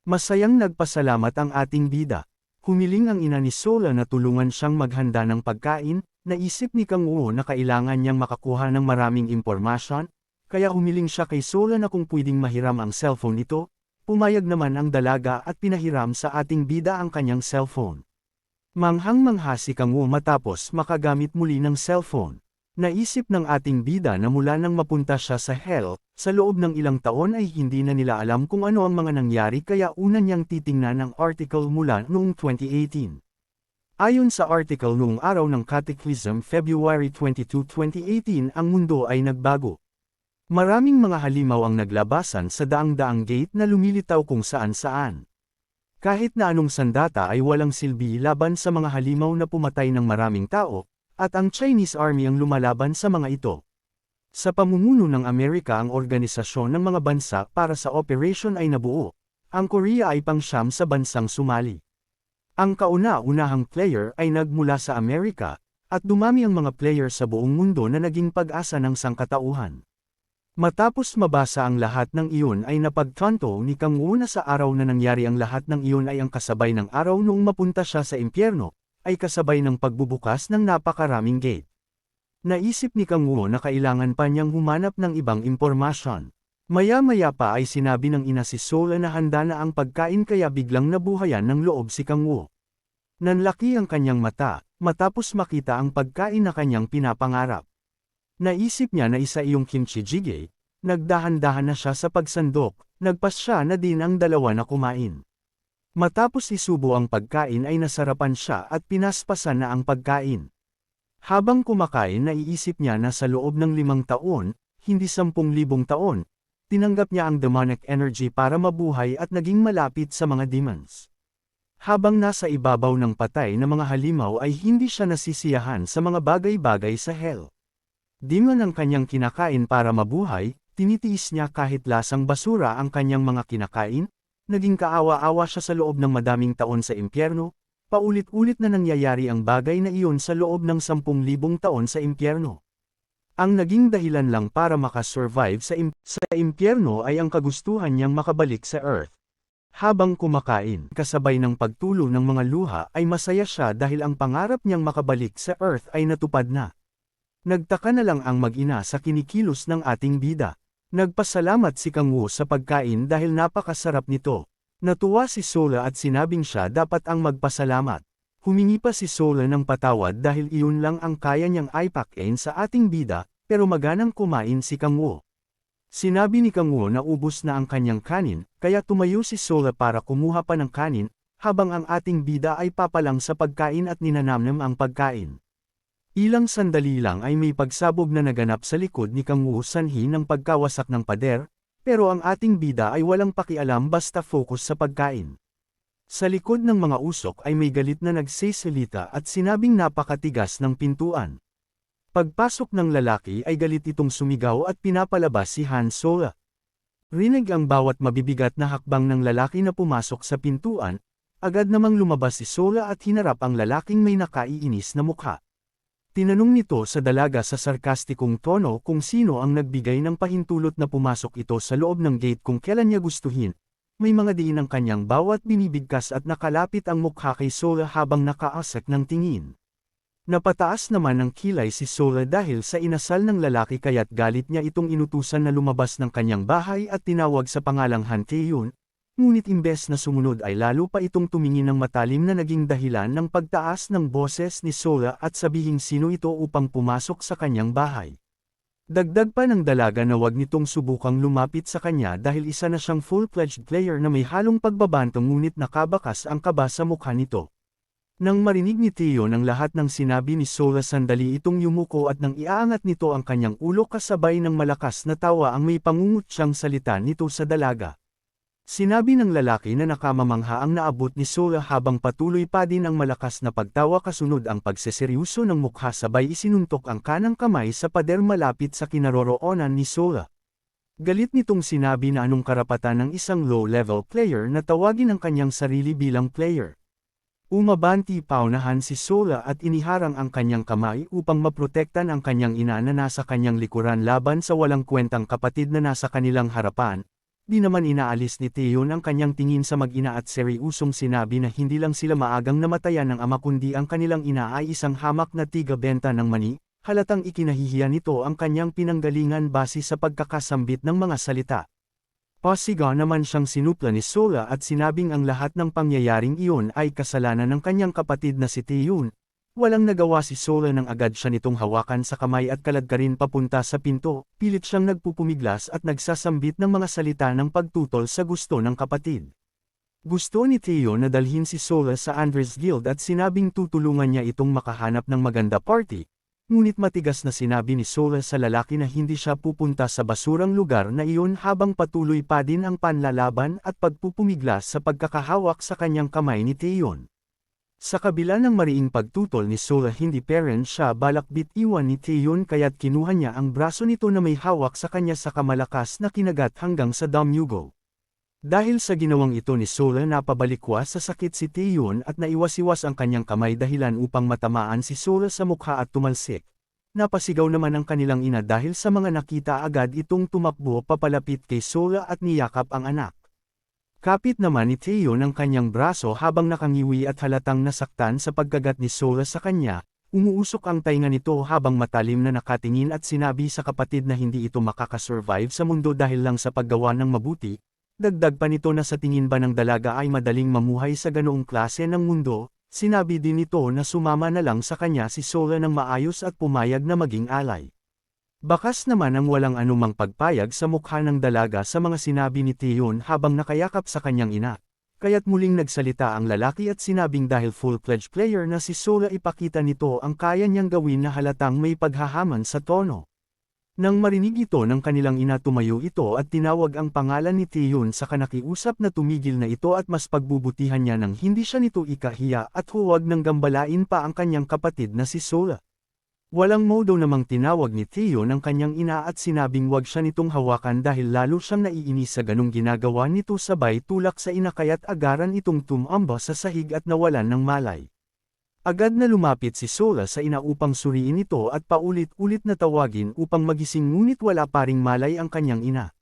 Masayang nagpasalamat ang ating bida. Humiling ang ina ni Sola na tulungan siyang maghanda ng pagkain, naisip ni Kang Woo na kailangan niyang makakuha ng maraming impormasyon, kaya humiling siya kay Sola na kung pwedeng mahiram ang cellphone nito, pumayag naman ang dalaga at pinahiram sa ating bida ang kanyang cellphone. Manghang-mangha si Kang Woo matapos makagamit muli ng cellphone. Naisip ng ating bida na mula nang mapunta siya sa Hell, sa loob ng ilang taon ay hindi na nila alam kung ano ang mga nangyari kaya una niyang titingnan ang article mula noong 2018. Ayon sa article noong araw ng Cataclysm February 22, 2018 ang mundo ay nagbago. Maraming mga halimaw ang naglabasan sa daang-daang gate na lumilitaw kung saan-saan. Kahit na anong sandata ay walang silbi laban sa mga halimaw na pumatay ng maraming tao, at ang Chinese Army ang lumalaban sa mga ito. Sa pamumuno ng Amerika ang organisasyon ng mga bansa para sa operation ay nabuo. Ang Korea ay pang-siyam sa bansang sumali. Ang kauna-unahang player ay nagmula sa Amerika, at dumami ang mga player sa buong mundo na naging pag-asa ng sangkatauhan. Matapos mabasa ang lahat ng iyon ay napagtanto ni Kang Woo na sa araw na nangyari ang lahat ng iyon ay ang kasabay ng araw noong mapunta siya sa impyerno, ay kasabay ng pagbubukas ng napakaraming gate. Naisip ni Kang Woo na kailangan pa niyang humanap ng ibang impormasyon. Maya-maya pa ay sinabi ng ina si Sola na handa na ang pagkain kaya biglang nabuhayan ng loob si Kang Woo. Nanlaki ang kanyang mata, matapos makita ang pagkain na kanyang pinapangarap. Naisip niya na isa iyong kimchi jjigae, nagdahan-dahan na siya sa pagsandok, nagpasya na din ang dalawa na kumain. Matapos isubo ang pagkain ay nasarapan siya at pinaspasan na ang pagkain. Habang kumakain naiisip niya na sa loob ng 5 taon, hindi 10,000 taon, tinanggap niya ang demonic energy para mabuhay at naging malapit sa mga demons. Habang nasa ibabaw ng patay na mga halimaw ay hindi siya nasisiyahan sa mga bagay-bagay sa hell. Demon ang kanyang kinakain para mabuhay, tinitiis niya kahit lasang basura ang kanyang mga kinakain. Naging kaawa-awa siya sa loob ng madaming taon sa impyerno, paulit-ulit na nangyayari ang bagay na iyon sa loob ng 10,000 taon sa impyerno. Ang naging dahilan lang para makasurvive sa impyerno ay ang kagustuhan niyang makabalik sa Earth. Habang kumakain, kasabay ng pagtulo ng mga luha ay masaya siya dahil ang pangarap niyang makabalik sa Earth ay natupad na. Nagtaka na lang ang mag-ina sa kinikilos ng ating bida. Nagpasalamat si Kang Woo sa pagkain dahil napakasarap nito. Natuwa si Sola at sinabing siya dapat ang magpasalamat. Humingi pa si Sola ng patawad dahil iyon lang ang kaya niyang ipakain sa ating bida, pero maganang kumain si Kang Woo. Sinabi ni Kang Woo na ubos na ang kanyang kanin, kaya tumayo si Sola para kumuha pa ng kanin, habang ang ating bida ay papalang sa pagkain at ninanamnam ang pagkain. Ilang sandali lang ay may pagsabog na naganap sa likod ni Kang Woo sanhi ng pagkawasak ng pader, pero ang ating bida ay walang pakialam basta focus sa pagkain. Sa likod ng mga usok ay may galit na nagsisalita at sinabing napakatigas ng pintuan. Pagpasok ng lalaki ay galit itong sumigaw at pinapalabas si Han Sola. Rinig ang bawat mabibigat na hakbang ng lalaki na pumasok sa pintuan, agad namang lumabas si Sola at hinarap ang lalaking may nakaiinis na mukha. Tinanong nito sa dalaga sa sarkastikong tono kung sino ang nagbigay ng pahintulot na pumasok ito sa loob ng gate kung kailan niya gustuhin. May mga diin ang kanyang bawat binibigkas at nakalapit ang mukha kay Sola habang nakaasak ng tingin. Napataas naman ang kilay si Sola dahil sa inasal ng lalaki kaya't galit niya itong inutusan na lumabas ng kanyang bahay at tinawag sa pangalang Han Tae-yoon. Ngunit imbes na sumunod ay lalo pa itong tumingin ng matalim na naging dahilan ng pagtaas ng boses ni Sola at sabihing sino ito upang pumasok sa kanyang bahay. Dagdag pa ng dalaga na wag nitong subukang lumapit sa kanya dahil isa na siyang full-fledged player na may halong pagbabantong ngunit nakabakas ang kaba sa mukha nito. Nang marinig ni Tae-yoon ang lahat ng sinabi ni Sola sandali itong yumuko at nang iaangat nito ang kanyang ulo kasabay ng malakas na tawa ang may pangungutyang salita nito sa dalaga. Sinabi ng lalaki na nakamamangha ang naabot ni Sola habang patuloy pa din ang malakas na pagtawa kasunod ang pagseseryoso ng mukha sabay isinuntok ang kanang kamay sa pader malapit sa kinaroroonan ni Sola. Galit nitong sinabi na anong karapatan ng isang low-level player na tawagin ang kanyang sarili bilang player. Umabanti paunahan si Sola at iniharang ang kanyang kamay upang maprotektan ang kanyang ina na nasa kanyang likuran laban sa walang kwentang kapatid na nasa kanilang harapan. Di naman inaalis ni Tae-yoon ang kanyang tingin sa mag-ina at seryosong sinabi na hindi lang sila maagang namatayan ng ama kundi ang kanilang ina ay isang hamak na tiga-benta ng mani, halatang ikinahihiya nito ang kanyang pinanggalingan base sa pagkakasambit ng mga salita. Pasiga naman siyang sinupla ni Sola at sinabing ang lahat ng pangyayaring iyon ay kasalanan ng kanyang kapatid na si Tae-yoon. Walang nagawa si Sola nang agad siya nitong hawakan sa kamay at kaladkarin papunta sa pinto, pilit siyang nagpupumiglas at nagsasambit ng mga salita ng pagtutol sa gusto ng kapatid. Gusto ni Tae-yoon na dalhin si Sola sa Andres Guild at sinabing tutulungan niya itong makahanap ng maganda party, ngunit matigas na sinabi ni Sola sa lalaki na hindi siya pupunta sa basurang lugar na iyon habang patuloy pa din ang panlalaban at pagpupumiglas sa pagkakahawak sa kanyang kamay ni Tae-yoon. Sa kabila ng mariing pagtutol ni Sola hindi parent siya balak bitiwan ni Tae-yoon kaya't kinuha niya ang braso nito na may hawak sa kanya sa kamalakas na kinagat hanggang sa damyugo. Dahil sa ginawang ito ni Sola napabalikwas sa sakit si Tae-yoon at naiwas-iwas ang kanyang kamay dahilan upang matamaan si Sola sa mukha at tumalsik. Napasigaw naman ang kanilang ina dahil sa mga nakita agad itong tumakbo papalapit kay Sola at niyakap ang anak. Kapit naman ni Tae-yoon ang kanyang braso habang nakangiwi at halatang nasaktan sa pagkagat ni Sola sa kanya, umuusok ang tainga nito habang matalim na nakatingin at sinabi sa kapatid na hindi ito makakasurvive sa mundo dahil lang sa paggawa ng mabuti, dagdag pa nito na sa tingin ba ng dalaga ay madaling mamuhay sa ganoong klase ng mundo, sinabi din nito na sumama na lang sa kanya si Sola ng maayos at pumayag na maging alay. Bakas naman ang walang anumang pagpayag sa mukha ng dalaga sa mga sinabi ni Tae-yoon habang nakayakap sa kanyang ina. Kaya't muling nagsalita ang lalaki at sinabing dahil full-fledged player na si Sola ipakita nito ang kaya niyang gawin na halatang may paghahaman sa tono. Nang marinig ito ng kanilang ina tumayo ito at tinawag ang pangalan ni Tae-yoon sa kanakiusap na tumigil na ito at mas pagbubutihan niya nang hindi siya nito ikahiya at huwag nang gambalain pa ang kanyang kapatid na si Sola. Walang modo namang tinawag ni Tae-yoon ang kanyang ina at sinabing wag siya nitong hawakan dahil lalo siyang naiinis sa ganong ginagawa nito sabay tulak sa ina kaya't agaran itong tumamba sa sahig at nawalan ng malay. Agad na lumapit si Sola sa ina upang suriin ito at paulit-ulit na tawagin upang magising ngunit wala pa ring malay ang kanyang ina.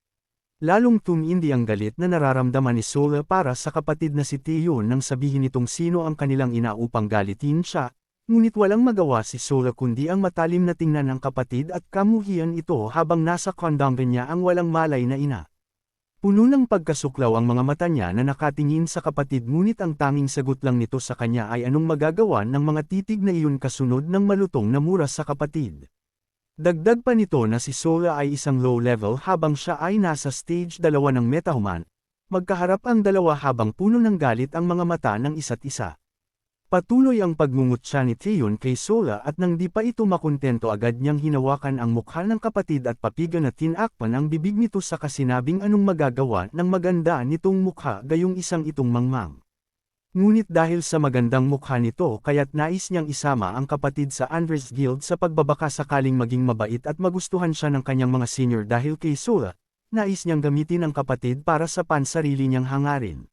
Lalong tumindi ang galit na nararamdaman ni Sola para sa kapatid na si Tae-yoon nang sabihin nitong sino ang kanilang ina upang galitin siya. Ngunit walang magawa si Sola kundi ang matalim na tingnan ng kapatid at kamuhian ito habang nasa kondongan niya ang walang malay na ina. Puno ng pagkasuklaw ang mga mata niya na nakatingin sa kapatid ngunit ang tanging sagot lang nito sa kanya ay anong magagawa ng mga titig na iyon kasunod ng malutong na mura sa kapatid. Dagdag pa nito na si Sola ay isang low level habang siya ay nasa stage 2 ng Metahuman. Magkaharap ang dalawa habang puno ng galit ang mga mata ng isa't isa. Patuloy ang pagmungutya ni Tae-yoon kay Sola at nang di pa ito makontento agad niyang hinawakan ang mukha ng kapatid at papiga na tinakpan ang bibig nito sa kasinabing anong magagawa ng maganda nitong mukha gayong isang itong mangmang. Ngunit dahil sa magandang mukha nito kaya't nais niyang isama ang kapatid sa Andres Guild sa pagbabaka sakaling maging mabait at magustuhan siya ng kanyang mga senior dahil kay Sola, nais niyang gamitin ang kapatid para sa pansarili niyang hangarin.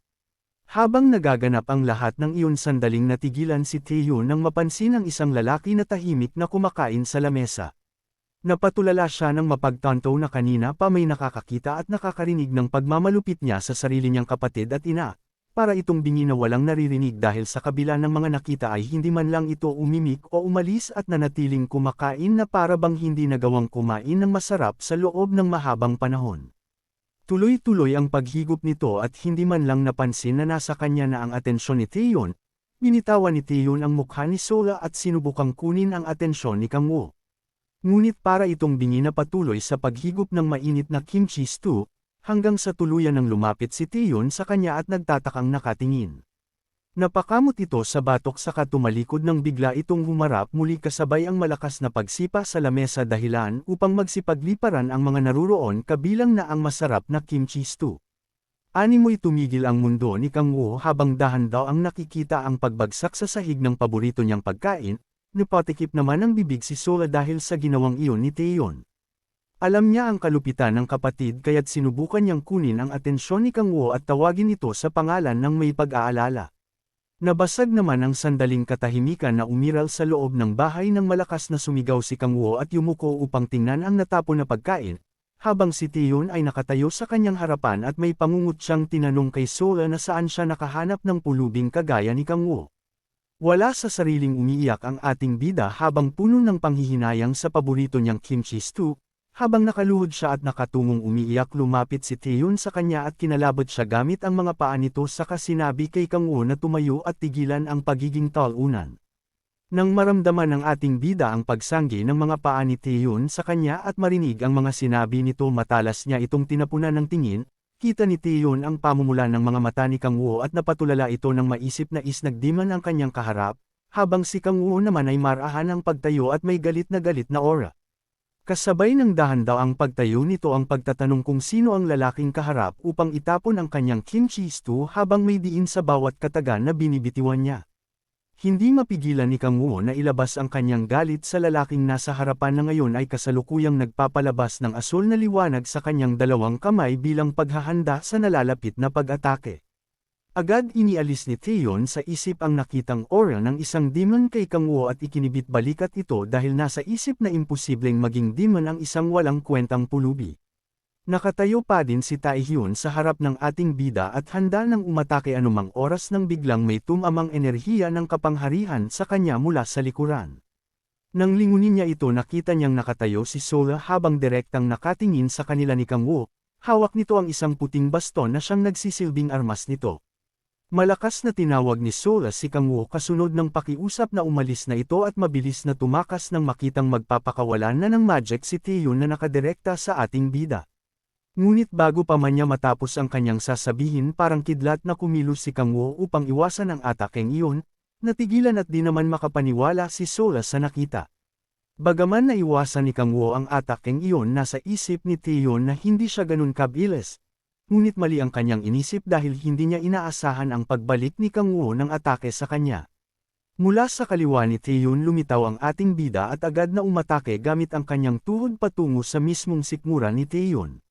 Habang nagaganap ang lahat ng iyon sandaling natigilan si Taehyun nang mapansin ang isang lalaki na tahimik na kumakain sa lamesa. Napatulala siya nang mapagtanto na kanina pa may nakakakita at nakakarinig ng pagmamalupit niya sa sarili niyang kapatid at ina, para itong bingi na walang naririnig dahil sa kabila ng mga nakita ay hindi man lang ito umimik o umalis at nanatiling kumakain na para bang hindi nagawang kumain ng masarap sa loob ng mahabang panahon. Tuloy-tuloy ang paghigop nito at hindi man lang napansin na nasa kanya na ang atensyon ni Taehyun. Binitawan ni Taehyun ang mukha ni Sola at sinubukang kunin ang atensyon ni Kang Woo. Ngunit para itong bingi na patuloy sa paghigop ng mainit na kimchi stew, hanggang sa tuluyan ng lumapit si Taehyun sa kanya at nagtatakang nakatingin. Napakamot ito sa batok saka tumalikod nang bigla itong humarap muli kasabay ang malakas na pagsipa sa lamesa dahilan upang magsipagliparan ang mga naruroon kabilang na ang masarap na kimchi stew. Animoy tumigil ang mundo ni Kang Woo habang dahan daw ang nakikita ang pagbagsak sa sahig ng paborito niyang pagkain, napatikip naman ang bibig si Sola dahil sa ginawang iyon ni Taehyun. Alam niya ang kalupitan ng kapatid kaya't sinubukan niyang kunin ang atensyon ni Kang Woo at tawagin ito sa pangalan ng may pag-aalala. Nabasag naman ang sandaling katahimikan na umiral sa loob ng bahay nang malakas na sumigaw si Kang Woo at yumuko upang tingnan ang natapon na pagkain, habang si Taehyun ay nakatayo sa kanyang harapan at may pangungut siyang tinanong kay Sola na saan siya nakahanap ng pulubing kagaya ni Kang Woo. Wala sa sariling umiiyak ang ating bida habang puno ng panghihinayang sa paborito niyang kimchi stew. Habang nakaluhod siya at nakatungong umiiyak lumapit si Taehyun sa kanya at kinalabot siya gamit ang mga paa nito saka sinabi kay Kang Woo na tumayo at tigilan ang pagiging talunan. Nang maramdaman ng ating bida ang pagsanggi ng mga paa ni Taehyun sa kanya at marinig ang mga sinabi nito matalas niya itong tinapunan ng tingin, kita ni Taehyun ang pamumula ng mga mata ni Kang Woo at napatulala ito ng maisip na isnagdiman ang kanyang kaharap, habang si Kang Woo naman ay marahan ang pagtayo at may galit na aura. Kasabay ng dahan daw ang pagtayo nito ang pagtatanong kung sino ang lalaking kaharap upang itapon ang kanyang kimchi stew habang may diin sa bawat katagan na binibitiwan niya. Hindi mapigilan ni Kang Woo na ilabas ang kanyang galit sa lalaking nasa harapan na ngayon ay kasalukuyang nagpapalabas ng asul na liwanag sa kanyang dalawang kamay bilang paghahanda sa nalalapit na pag-atake. Agad inialis ni Taehyun sa isip ang nakitang aura ng isang demon kay Kang Woo at ikinibit balikat ito dahil nasa isip na imposibleng maging demon ang isang walang kwentang pulubi. Nakatayo pa din si Taehyun sa harap ng ating bida at handa nang umatake anumang oras nang biglang may tumamang enerhiya ng kapangyarihan sa kanya mula sa likuran. Nang lingunin niya ito nakita niyang nakatayo si Sola habang direktang nakatingin sa kanila ni Kang Woo, hawak nito ang isang puting baston na siyang nagsisilbing armas nito. Malakas na tinawag ni Sola si Kang Woo kasunod ng pakiusap na umalis na ito at mabilis na tumakas nang makitang magpapakawalan na ng magic si Taehyun na nakadirekta sa ating bida. Ngunit bago pa man niya matapos ang kanyang sasabihin parang kidlat na kumilos si Kang Woo upang iwasan ang atakeng iyon, natigilan at di naman makapaniwala si Sola sa nakita. Bagaman naiwasan ni Kang Woo ang atakeng iyon nasa isip ni Taehyun na hindi siya ganun kabilis. Ngunit mali ang kanyang inisip dahil hindi niya inaasahan ang pagbalik ni Kang Woo ng atake sa kanya. Mula sa kaliwa ni Taehyun lumitaw ang ating bida at agad na umatake gamit ang kanyang tuhod patungo sa mismong sikmura ni Taehyun.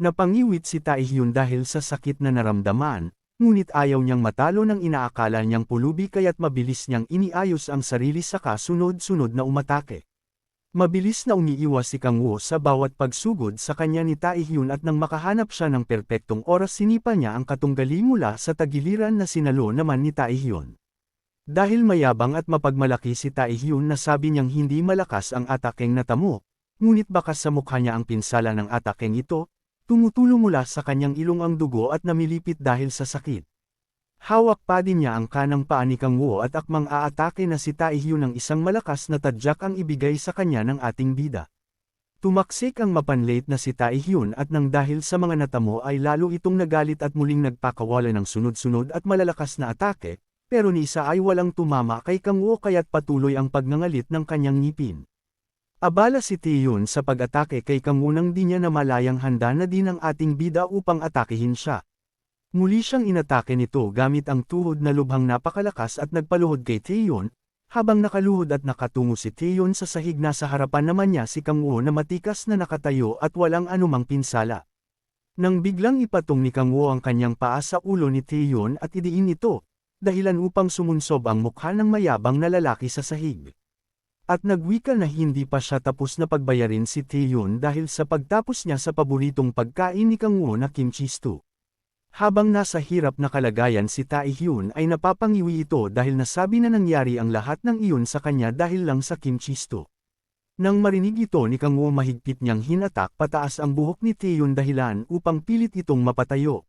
Napangiwit si Taehyun dahil sa sakit na naramdaman, ngunit ayaw niyang matalo ng inaakala niyang pulubi kaya't mabilis niyang iniayos ang sarili saka sunod-sunod na umatake. Mabilis na umiiwas si Kang Woo sa bawat pagsugod sa kanya ni Taehyun at nang makahanap siya ng perpektong oras sinipa niya ang katunggali mula sa tagiliran na sinalo naman ni Taehyun. Dahil mayabang at mapagmalaki si Taehyun nasabi niyang hindi malakas ang atakeng natamo, ngunit bakas sa mukha niya ang pinsala ng atakeng ito, tumutulo mula sa kanyang ilong ang dugo at namilipit dahil sa sakit. Hawak pa din niya ang kanang paa ni Kang Woo at akmang aatake na si Taehyun ng isang malakas na tadyak ang ibigay sa kanya ng ating bida. Tumaksik ang mapanlate na si Taehyun at nang dahil sa mga natamo ay lalo itong nagalit at muling nagpakawala ng sunod-sunod at malalakas na atake, pero ni isa ay walang tumama kay Kang Woo kaya't patuloy ang pagngangalit ng kanyang ngipin. Abala si Taehyun sa pag-atake kay Kang Woo nang di niya namalayang handa na din ang ating bida upang atakehin siya. Muli siyang inatake nito gamit ang tuhod na lubhang napakalakas at nagpaluhod kay Taehyun, habang nakaluhod at nakatungo si Taehyun sa sahig na sa harapan naman niya si Kang Woo na matikas na nakatayo at walang anumang pinsala. Nang biglang ipatong ni Kang Wo ang kanyang paa sa ulo ni Taeyeon at idiin ito, dahilan upang sumunsob ang mukha ng mayabang na lalaki sa sahig. At nagwika na hindi pa siya tapos na pagbayarin si Taeyeon dahil sa pagtapos niya sa paboritong pagkain ni Kang Wo na kimchi stew. Habang nasa hirap na kalagayan si Taehyun ay napapangiwi ito dahil nasabi na nangyari ang lahat ng iyon sa kanya dahil lang sa kimchi stew. Nang marinig ito ni Kang Wo mahigpit niyang hinatak pataas ang buhok ni Taeyeon dahilan upang pilit itong mapatayo.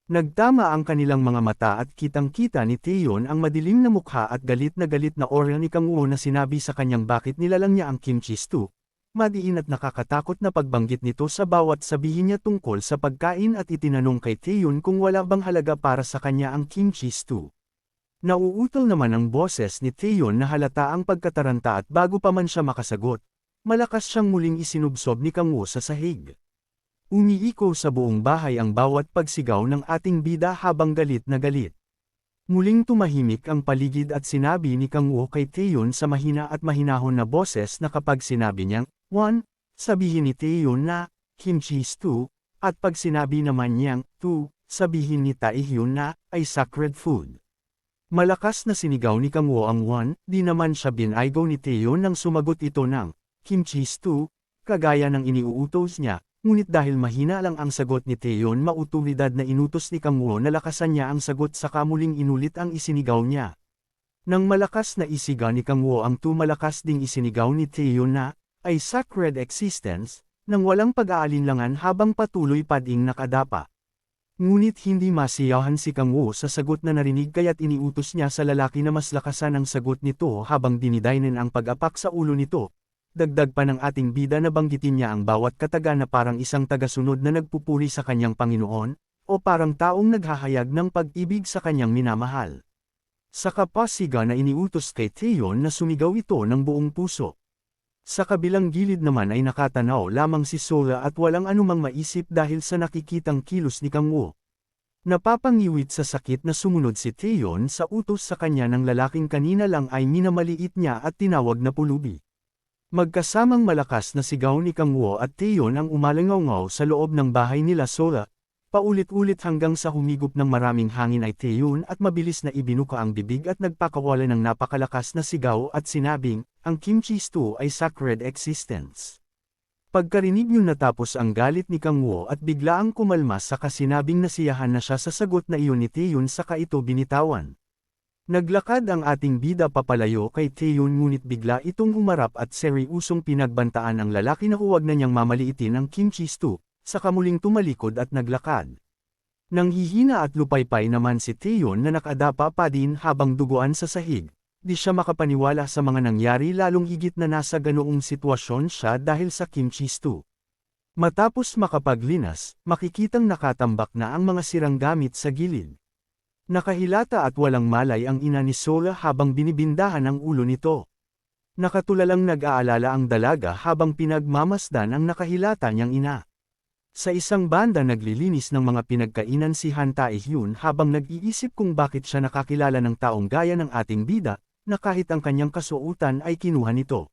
Nagtama ang kanilang mga mata at kitang-kita ni Taeyeon ang madilim na mukha at galit na aura ni Kang Wo na sinabi sa kanyang bakit nilalang niya ang kimchi stew. Madiin at nakakatakot na pagbanggit nito sa bawat sabihin niya tungkol sa pagkain at itinanong kay Taeyeon kung wala bang halaga para sa kanya ang kimchi stew. Nauutol naman ang boses ni Taeyeon na halata ang pagkataranta at bago pa man siya makasagot, malakas siyang muling isinubsob ni Kang Wo sa sahig. Umiiko sa buong bahay ang bawat pagsigaw ng ating bida habang galit na galit. Muling tumahimik ang paligid at sinabi ni Kang Wo kay Taeyeon sa mahina at mahinahon na boses na kapag sinabi niyang, 1, sabihin ni Taeyeon na, kimchi stew, at pag sinabi naman niyang, 2, sabihin ni Taehyun na, ay sacred food. Malakas na sinigaw ni Kang Wo ang 1, di naman siya binaygo ni Taeyeon nang sumagot ito ng, kimchi stew, kagaya ng iniuutos niya, ngunit dahil mahina lang ang sagot ni Taeyeon mautuwidad na inutos ni Kang Wo na lakasan niya ang sagot saka muling inulit ang isinigaw niya. Nang malakas na isigaw ni Kang Wo ang 2 malakas ding isinigaw ni Taeyeon na, ay sacred existence, nang walang pag-aalinlangan habang patuloy pa ding nakadapa. Ngunit hindi masiyahan si Kang Wo sa sagot na narinig kaya't iniutos niya sa lalaki na mas lakasan ang sagot nito habang dinidaynen ang pag-apak sa ulo nito. Dagdag pa ng ating bida na banggitin niya ang bawat kataga na parang isang tagasunod na nagpupuri sa kanyang Panginoon, o parang taong naghahayag ng pag-ibig sa kanyang minamahal. Sa kapasiga na iniutos kay Taeyeon na sumigaw ito ng buong puso. Sa kabilang gilid naman ay nakatanaw lamang si Sola at walang anumang maisip dahil sa nakikitang kilos ni Kang Wo. Napapangiwit sa sakit na sumunod si Taeyeon sa utos sa kanya ng lalaking kanina lang ay minamaliit niya at tinawag na pulubi. Magkasamang malakas na sigaw ni Kang Wo at Taeyeon ang umalangaw sa loob ng bahay nila Sola, paulit-ulit hanggang sa humigop ng maraming hangin ay Taeyeon at mabilis na ibinuka ang bibig at nagpakawala ng napakalakas na sigaw at sinabing, ang kimchi stew ay sacred existence. Pagkarinig niyo natapos ang galit ni Kang Wo at biglaang kumalma saka sinabing nasiyahan na siya sa sagot na iyon ni Taeyeon saka ito binitawan. Naglakad ang ating bida papalayo kay Taeyeon ngunit bigla itong humarap at seryusong pinagbantaan ang lalaki na huwag na niyang mamaliitin ang kimchi stew, saka muling tumalikod at naglakad. Nang hihina at lupaypay naman si Taeyeon na nakadapa pa din habang duguan sa sahig. Di siya makapaniwala sa mga nangyari lalong higit na nasa ganoong sitwasyon siya dahil sa kimchi stew. Matapos makapaglinas, makikitang nakatambak na ang mga sirang gamit sa gilid. Nakahilata at walang malay ang ina ni Sola habang binibindahan ang ulo nito. Nakatulalang nag-aalala ang dalaga habang pinagmamasdan ang nakahilata niyang ina. Sa isang banda naglilinis ng mga pinagkainan si Han Taehyun habang nag-iisip kung bakit siya nakakilala ng taong gaya ng ating bida, na kahit ang kanyang kasuotan ay kinuha nito.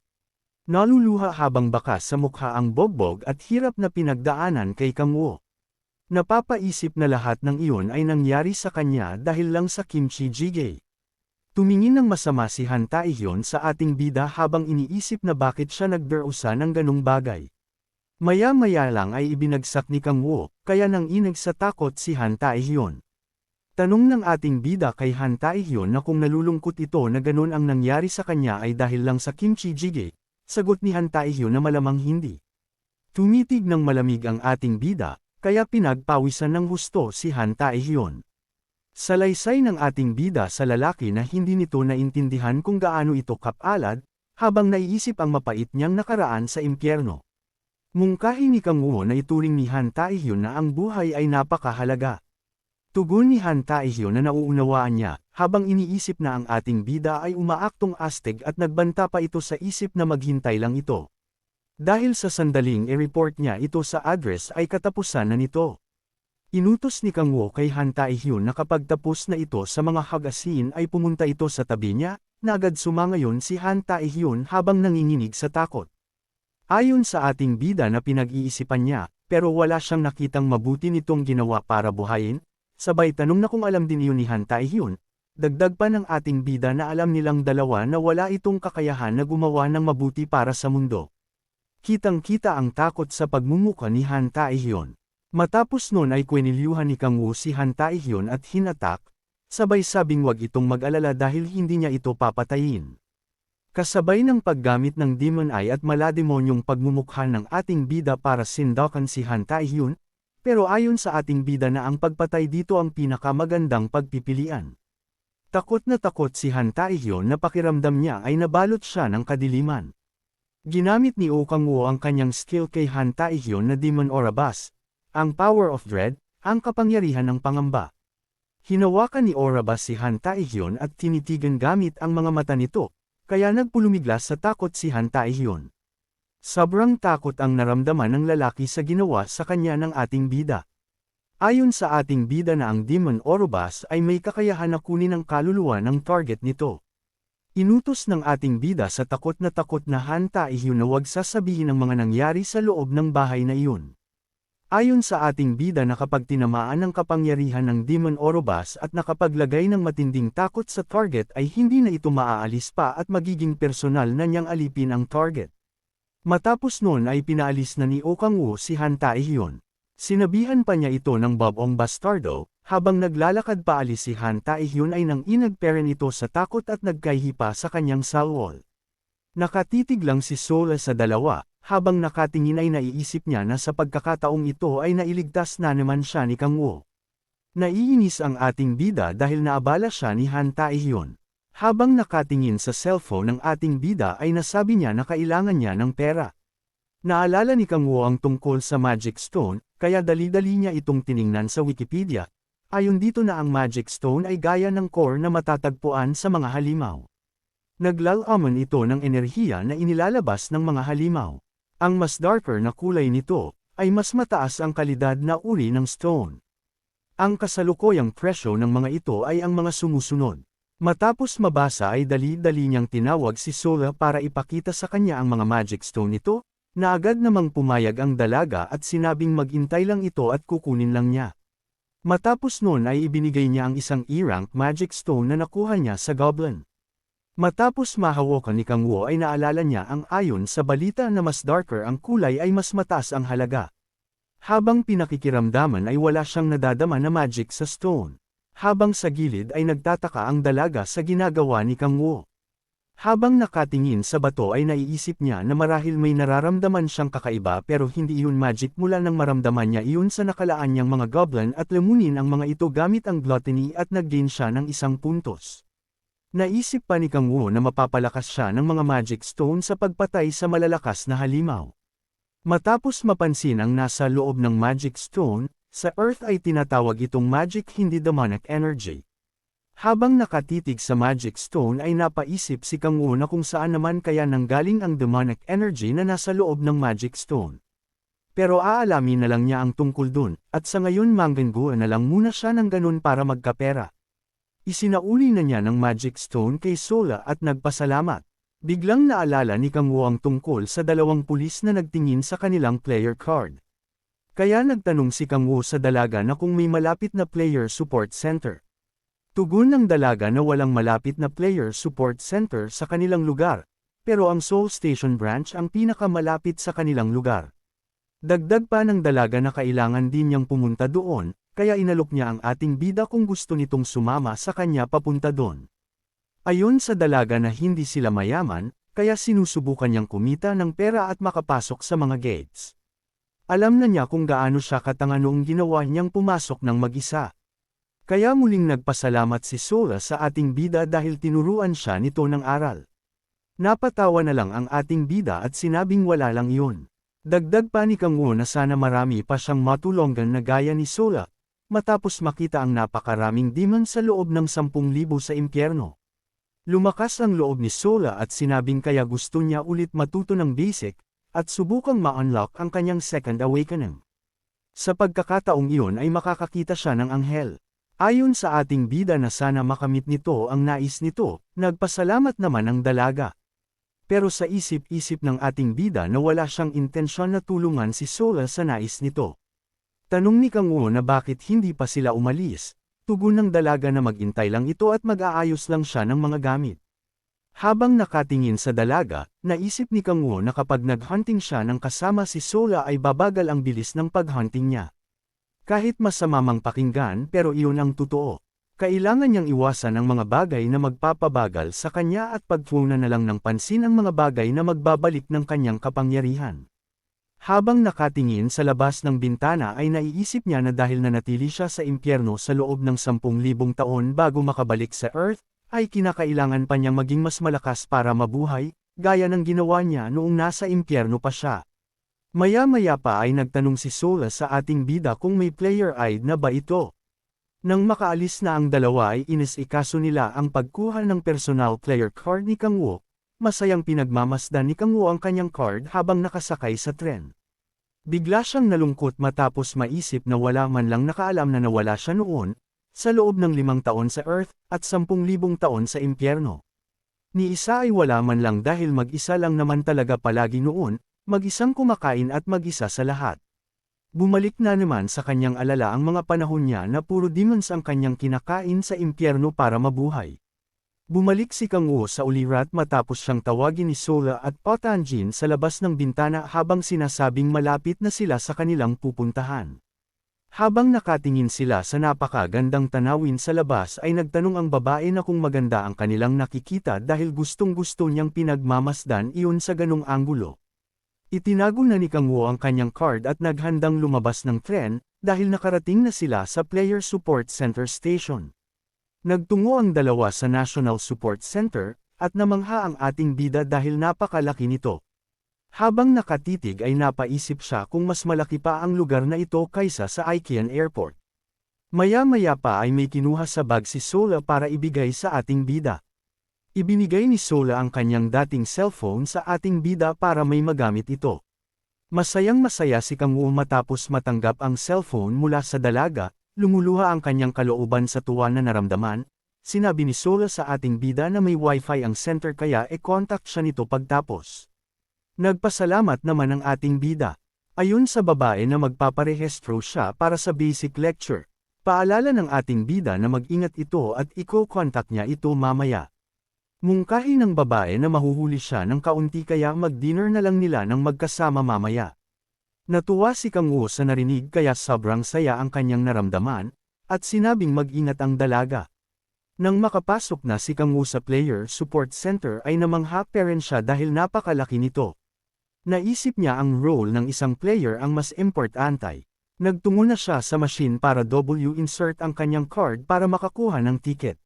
Naluluha habang bakas sa mukha ang bogbog at hirap na pinagdaanan kay Kang Wo. Napapaisip na lahat ng iyon ay nangyari sa kanya dahil lang sa kimchi jjigae. Tumingin ng masama si Han Taehyun sa ating bida habang iniisip na bakit siya nagberusa ng ganung bagay. Maya-maya lang ay ibinagsak ni Kang Wo, kaya nang inag sa takot si Han Taehyun. Tanong ng ating bida kay Han Taehyun na kung nalulungkot ito na ganun ang nangyari sa kanya ay dahil lang sa kimchi jjigae, sagot ni Han Taehyun na malamang hindi. Tumitig ng malamig ang ating bida, kaya pinagpawisan ng husto si Han Taehyun. Salaysay ng ating bida sa lalaki na hindi nito naintindihan kung gaano ito kapalad, habang naiisip ang mapait niyang nakaraan sa impyerno. Mungkahi ni Kang Wo na ituring ni Han Taehyun na ang buhay ay napakahalaga. Tugon ni Han Taehyun na nauunawaan niya, habang iniisip na ang ating bida ay umaaktong astig at nagbanta pa ito sa isip na maghintay lang ito. Dahil sa sandaling i-report niya ito sa address ay katapusan na nito. Inutos ni Kang Wo kay Han Taehyun na kapag tapos na ito sa mga hagasin ay pumunta ito sa tabi niya, na agad sumangayon si Han Taehyun habang nanginginig sa takot. Ayon sa ating bida na pinag-iisipan niya, pero wala siyang nakitang mabuti nitong ginawa para buhayin. Sabay tanong na kung alam din iyon ni Han Tae-hyun. Dagdag pa ng ating bida na alam nilang dalawa na wala itong kakayahan na gumawa ng mabuti para sa mundo. Kitang-kita ang takot sa pagmumuka ni Han Tae-hyun. Matapos nun ay kwinilyuhan ni Kang Woo si Han Tae-hyun at hinatak, sabay sabing wag itong mag-alala dahil hindi niya ito papatayin. Kasabay ng paggamit ng Demon Eye at malademonyong pagmumukha ng ating bida para sindakan si Han Tae-hyun, pero ayon sa ating bida na ang pagpatay dito ang pinakamagandang pagpipilian. Takot na takot si Han Tae-hyun na pakiramdam niya ay nabalot siya ng kadiliman. Ginamit ni Oh Kang-woo ang kanyang skill kay Han Tae-hyun na Demon Orabas, ang Power of Dread, ang kapangyarihan ng pangamba. Hinawakan ni Orabas si Han Tae-hyun at tinitigan gamit ang mga mata nito. Kaya nagpulumiglas sa takot si Han Tae-hyun. Sobrang takot ang naramdaman ng lalaki sa ginawa sa kanya ng ating bida. Ayon sa ating bida na ang Demon Orobas ay may kakayahan na kunin ang kaluluwa ng target nito. Inutos ng ating bida sa takot na Han Tae-hyun na huwag sasabihin ang mga nangyari sa loob ng bahay na iyon. Ayon sa ating bida na kapag tinamaan ng kapangyarihan ng Demon Orobas at nakapaglagay ng matinding takot sa target ay hindi na ito maaalis pa at magiging personal na niyang alipin ang target. Matapos noon ay pinaalis na ni Oh Kang-woo si Han Tae-hyun. Sinabihan pa niya ito ng Bobong Bastardo, habang naglalakad paalis si Han Tae-hyun ay nang inagperen ito sa takot at nagkahipa sa kanyang salwol. Nakatitig lang si Sola sa dalawa. Habang nakatingin ay naiisip niya na sa pagkakataong ito ay nailigtas na naman siya ni Kang Woo. Naiinis ang ating bida dahil naabala siya ni Han Tae-hyun. Habang nakatingin sa cellphone ng ating bida ay nasabi niya na kailangan niya ng pera. Naalala ni Kang Woo ang tungkol sa Magic Stone, kaya dali-dali niya itong tiningnan sa Wikipedia. Ayon dito na ang Magic Stone ay gaya ng core na matatagpuan sa mga halimaw. Naglalaman ito ng enerhiya na inilalabas ng mga halimaw. Ang mas darker na kulay nito, ay mas mataas ang kalidad na uri ng stone. Ang kasalukuyang presyo ng mga ito ay ang mga sumusunod. Matapos mabasa ay dali-dali niyang tinawag si Sola para ipakita sa kanya ang mga magic stone nito, na agad namang pumayag ang dalaga at sinabing mag-intay lang ito at kukunin lang niya. Matapos noon ay ibinigay niya ang isang E-rank magic stone na nakuha niya sa goblin. Matapos mahawakan ni Kang Woo ay naalala niya ang ayon sa balita na mas darker ang kulay ay mas mataas ang halaga. Habang pinakikiramdaman ay wala siyang nadadama na magic sa stone. Habang sa gilid ay nagtataka ang dalaga sa ginagawa ni Kang Woo. Habang nakatingin sa bato ay naiisip niya na marahil may nararamdaman siyang kakaiba pero hindi iyon magic mula nang maramdaman niya iyon sa nakalaan niyang mga goblin at lamunin ang mga ito gamit ang gluttony at nag-gain siya ng 1 puntos. Naisip pa ni Kang Woo na mapapalakas siya ng mga magic stone sa pagpatay sa malalakas na halimaw. Matapos mapansin ang nasa loob ng magic stone, sa Earth ay tinatawag itong magic hindi demonic energy. Habang nakatitig sa magic stone ay napaisip si Kang Woo na kung saan naman kaya nanggaling ang demonic energy na nasa loob ng magic stone. Pero aalamin na lang niya ang tungkol dun, at sa ngayon manggangguan na lang muna siya ng ganun para magkapera. Isinauli na niya ng magic stone kay Sola at nagpasalamat. Biglang naalala ni Kang Woo ang tungkol sa 2 pulis na nagtingin sa kanilang player card. Kaya nagtanong si Kang Woo sa dalaga na kung may malapit na player support center. Tugon ng dalaga na walang malapit na player support center sa kanilang lugar, pero ang Seoul Station branch ang pinakamalapit sa kanilang lugar. Dagdag pa ng dalaga na kailangan din niyang pumunta doon, kaya inalok niya ang ating bida kung gusto nitong sumama sa kanya papunta doon. Ayon sa dalaga na hindi sila mayaman, kaya sinusubukan niyang kumita ng pera at makapasok sa mga gates. Alam na niya kung gaano siya katanga noong ginawa niyang pumasok ng mag-isa. Kaya muling nagpasalamat si Sola sa ating bida dahil tinuruan siya nito ng aral. Napatawa na lang ang ating bida at sinabing wala lang iyon. Dagdag pa ni Kang Woo na sana marami pa siyang matulungan na gaya ni Sola, matapos makita ang napakaraming demon sa loob ng 10,000 sa impyerno. Lumakas ang loob ni Sola at sinabing kaya gusto niya ulit matuto ng basic, at subukang ma-unlock ang kanyang second awakening. Sa pagkakataong iyon ay makakakita siya ng anghel. Ayon sa ating bida na sana makamit nito ang nais nito, nagpasalamat naman ang dalaga. Pero sa isip-isip ng ating bida na wala siyang intensyon na tulungan si Sola sa nais nito. Tanong ni Kang Woo na bakit hindi pa sila umalis, tugon ng dalaga na magintay lang ito at mag-aayos lang siya ng mga gamit. Habang nakatingin sa dalaga, naisip ni Kang Woo na kapag nag-hunting siya ng kasama si Sola ay babagal ang bilis ng pag-hunting niya. Kahit masama mang pakinggan pero iyon ang totoo. Kailangan niyang iwasan ang mga bagay na magpapabagal sa kanya at pagpunan na lang ng pansin ang mga bagay na magbabalik ng kanyang kapangyarihan. Habang nakatingin sa labas ng bintana ay naiisip niya na dahil nanatili siya sa impyerno sa loob ng 10,000 taon bago makabalik sa Earth, ay kinakailangan pa niyang maging mas malakas para mabuhay, gaya ng ginawa niya noong nasa impyerno pa siya. Maya-maya pa ay nagtanong si Sola sa ating bida kung may player ID na ba ito. Nang makaalis na ang dalawa ay inisikaso nila ang pagkuha ng personal player card ni Kang Woo. Masayang pinagmamasdan ni Kang Woo ang kanyang card habang nakasakay sa tren. Bigla siyang nalungkot matapos maisip na wala man lang nakaalam na nawala siya noon, sa loob ng 5 taon sa Earth, at 10,000 taon sa impyerno. Ni isa ay wala man lang dahil mag-isa lang naman talaga palagi noon, mag-isang kumakain at mag-isa sa lahat. Bumalik na naman sa kanyang alala ang mga panahon niya na puro demons ang kanyang kinakain sa impyerno para mabuhay. Bumalik si Kang Woo sa ulirat matapos siyang tawagin ni Sola at Potanjin sa labas ng bintana habang sinasabing malapit na sila sa kanilang pupuntahan. Habang nakatingin sila sa napakagandang tanawin sa labas ay nagtanong ang babae na kung maganda ang kanilang nakikita dahil gustong-gusto niyang pinagmamasdan iyon sa ganong anggulo. Itinago na ni Kang Woo ang kanyang card at naghandang lumabas ng tren, dahil nakarating na sila sa Player Support Center Station. Nagtungo ang dalawa sa National Support Center, at namangha ang ating bida dahil napakalaki nito. Habang nakatitig ay napaisip siya kung mas malaki pa ang lugar na ito kaysa sa Ikean Airport. Maya-maya pa ay may kinuha sa bag si Sola para ibigay sa ating bida. Ibinigay ni Sola ang kanyang dating cellphone sa ating bida para may magamit ito. Masayang-masaya si Kang Woo matapos matanggap ang cellphone mula sa dalaga, lumuluha ang kanyang kalooban sa tuwa na naramdaman. Sinabi ni Sola sa ating bida na may wifi ang center kaya e-contact siya nito pagtapos. Nagpasalamat naman ang ating bida. Ayon sa babae na magpaparehistro siya para sa basic lecture. Paalala ng ating bida na mag-ingat ito at i-contact niya ito mamaya. Mungkahi ng babae na mahuhuli siya ng kaunti kaya mag-dinner na lang nila ng magkasama mamaya. Natuwa si Kang Woo sa narinig kaya sobrang saya ang kanyang naramdaman, at sinabing mag-ingat ang dalaga. Nang makapasok na si Kang Woo sa Player Support Center ay namangha pa rin siya dahil napakalaki nito. Naisip niya ang role ng isang player ang mas importante. Nagtungo na siya sa machine para insert ang kanyang card para makakuha ng ticket.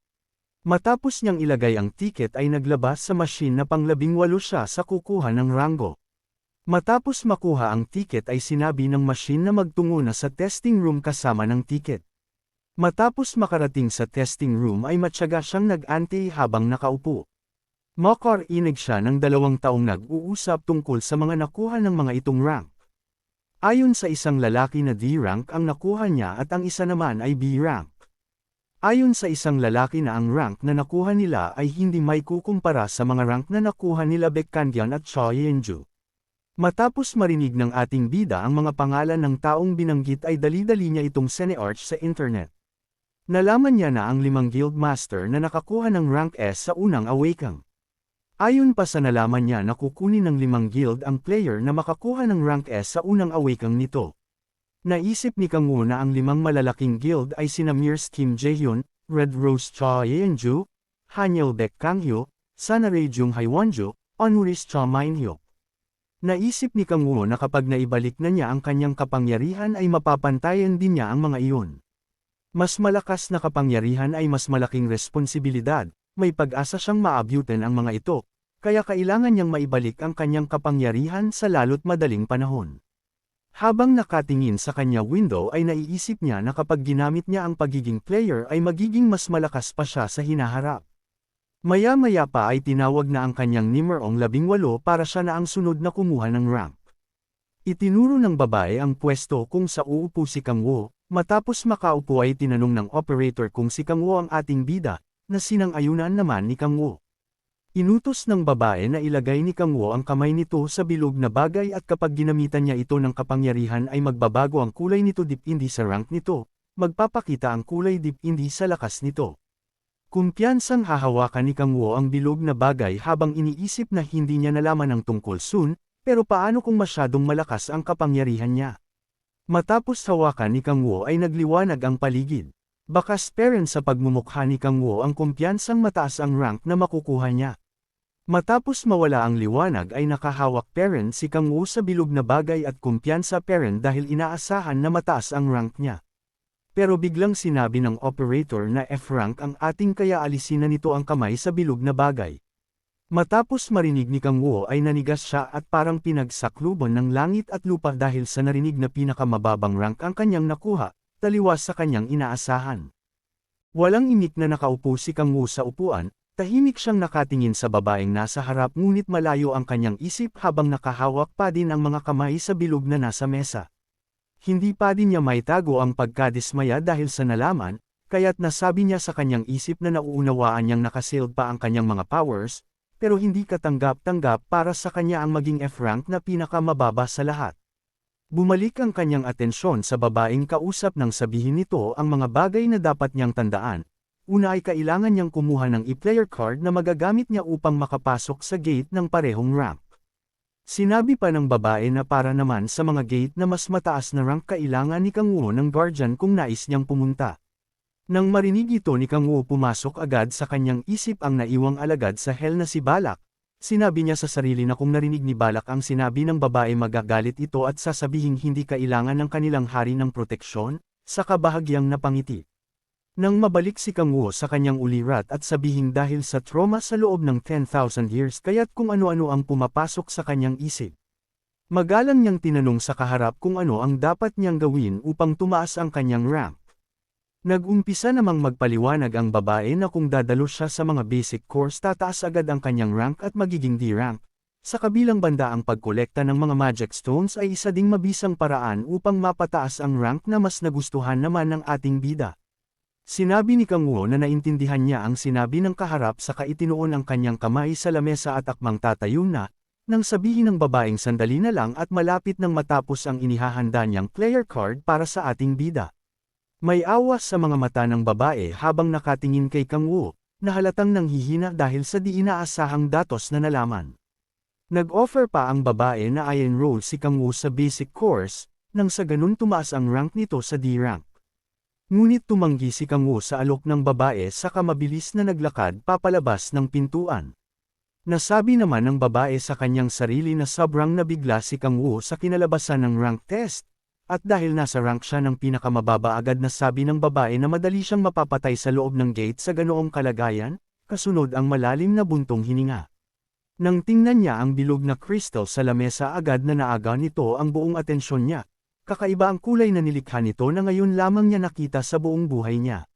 Matapos niyang ilagay ang ticket ay naglabas sa machine na pang-18 siya sa kukuha ng rango. Matapos makuha ang ticket ay sinabi ng machine na magtungo na sa testing room kasama ng ticket. Matapos makarating sa testing room ay matyaga siyang nag-ante habang nakaupo. Makarinig siya ng 2 taong nag-uusap tungkol sa mga nakuha ng mga itong rank. Ayon sa isang lalaki na D rank ang nakuha niya at ang isa naman ay B rank. Ayon sa isang lalaki na ang rank na nakuha nila ay hindi may kukumpara sa mga rank na nakuha nila Baekhyun at Cho Yeonju. Matapos marinig ng ating bida ang mga pangalan ng taong binanggit ay dali-dali niya itong sinearch sa internet. Nalaman niya na ang 5 guild master na nakakuha ng rank S sa unang awakening. Ayon pa sa nalaman niya na kukunin ng 5 guild ang player na makakuha ng rank S sa unang awakening nito. Naisip ni Kang Woo na ang 5 malalaking guild ay sina Mears Kim Jaehyun, Red Rose Cho Yeonju, Hanyul Baek Kanghyuk, Sanare Jung Haiwonju, Onris Cho Minhyuk. Naisip ni Kang Woo na kapag naibalik na niya ang kanyang kapangyarihan ay mapapantayan din niya ang mga iyon. Mas malakas na kapangyarihan ay mas malaking responsibilidad, may pag-asa siyang maabutan ang mga ito, kaya kailangan niyang maibalik ang kanyang kapangyarihan sa lalo't madaling panahon. Habang nakatingin sa kanya window ay naiisip niya na kapag ginamit niya ang pagiging player ay magiging mas malakas pa siya sa hinaharap. Maya-maya pa ay tinawag na ang kanyang numerong 18 para siya na ang sunod na kumuha ng rank. Itinuro ng babae ang pwesto kung sa uupo si Kang Woo, matapos makaupo ay tinanong ng operator kung si Kang Woo ang ating bida, na sinang-ayunan naman ni Kang Woo. Inutos ng babae na ilagay ni Kang Wo ang kamay nito sa bilog na bagay at kapag ginamitan niya ito ng kapangyarihan ay magbabago ang kulay nito dipindi sa rank nito, magpapakita ang kulay dipindi sa lakas nito. Kumpiyansang hahawakan ni Kang Wo ang bilog na bagay habang iniisip na hindi niya nalaman ang tungkol soon, pero paano kung masyadong malakas ang kapangyarihan niya? Matapos hawakan ni Kang Wo ay nagliwanag ang paligid. Bakas parent sa pagmumukha ni Kang Wo ang kumpiyansang mataas ang rank na makukuha niya. Matapos mawala ang liwanag ay nakahawak parent si Kang Wo sa bilog na bagay at kumpiyansa parent dahil inaasahan na mataas ang rank niya. Pero biglang sinabi ng operator na F-rank ang ating kaya alisin na nito ang kamay sa bilog na bagay. Matapos marinig ni Kang Wo ay nanigas siya at parang pinagsakluban ng langit at lupa dahil sa narinig na pinakamababang rank ang kanyang nakuha, taliwas sa kanyang inaasahan. Walang imik na nakaupo si Kang Wo sa upuan, tahimik siyang nakatingin sa babaeng nasa harap ngunit malayo ang kanyang isip habang nakahawak pa din ang mga kamay sa bilog na nasa mesa. Hindi pa din niya maitago ang pagkadismaya dahil sa nalaman, kaya't nasabi niya sa kanyang isip na nauunawaan niyang nakasealed pa ang kanyang mga powers, pero hindi katanggap-tanggap para sa kanya ang maging F-rank na pinakamababa sa lahat. Bumalik ang kanyang atensyon sa babaeng kausap nang sabihin nito ang mga bagay na dapat niyang tandaan. Una ay kailangan niyang kumuha ng e-player card na magagamit niya upang makapasok sa gate ng parehong rank. Sinabi pa ng babae na para naman sa mga gate na mas mataas na rank kailangan ni Kang Wo ng guardian kung nais niyang pumunta. Nang marinig ito ni Kang Wo pumasok agad sa kanyang isip ang naiwang alagad sa hell na si Balak. Sinabi niya sa sarili na kung narinig ni Balak ang sinabi ng babae magagalit ito at sasabihing hindi kailangan ng kanilang hari ng proteksyon, sa kabahagyang napangiti. Nang mabalik si Kang Wo sa kanyang ulirat at sabihing dahil sa trauma sa loob ng 10,000 years kaya't kung ano-ano ang pumapasok sa kanyang isip. Magalang niyang tinanong sa kaharap kung ano ang dapat niyang gawin upang tumaas ang kanyang rank. Nag-umpisa namang magpaliwanag ang babae na kung dadalo siya sa mga basic course tataas agad ang kanyang rank at magiging D-rank. Sa kabilang banda ang pagkolekta ng mga magic stones ay isa ding mabisang paraan upang mapataas ang rank na mas nagustuhan naman ng ating bida. Sinabi ni Kang Wo na naintindihan niya ang sinabi ng kaharap saka itinuon ang kanyang kamay sa lamesa at akmang tatayo na, nang sabihin ng babaeng sandali na lang at malapit nang matapos ang inihahanda niyang player card para sa ating bida. May awas sa mga mata ng babae habang nakatingin kay Kang Wo, na halatang nanghihina dahil sa di inaasahang datos na nalaman. Nag-offer pa ang babae na i-enroll si Kang Wo sa basic course, nang sa ganun tumaas ang rank nito sa D-rank. Ngunit tumanggi si Kang Wo sa alok ng babae saka mabilis na naglakad papalabas ng pintuan. Nasabi naman ng babae sa kanyang sarili na sobrang nabigla si Kang Wo sa kinalabasan ng rank test, at dahil nasa rank siya ng pinakamababa agad nasabi ng babae na madali siyang mapapatay sa loob ng gate sa ganoong kalagayan, kasunod ang malalim na buntong hininga. Nang tingnan niya ang bilog na crystal sa lamesa agad na naaga nito ang buong atensyon niya. Kakaiba ang kulay na nilikha nito na ngayon lamang niya nakita sa buong buhay niya.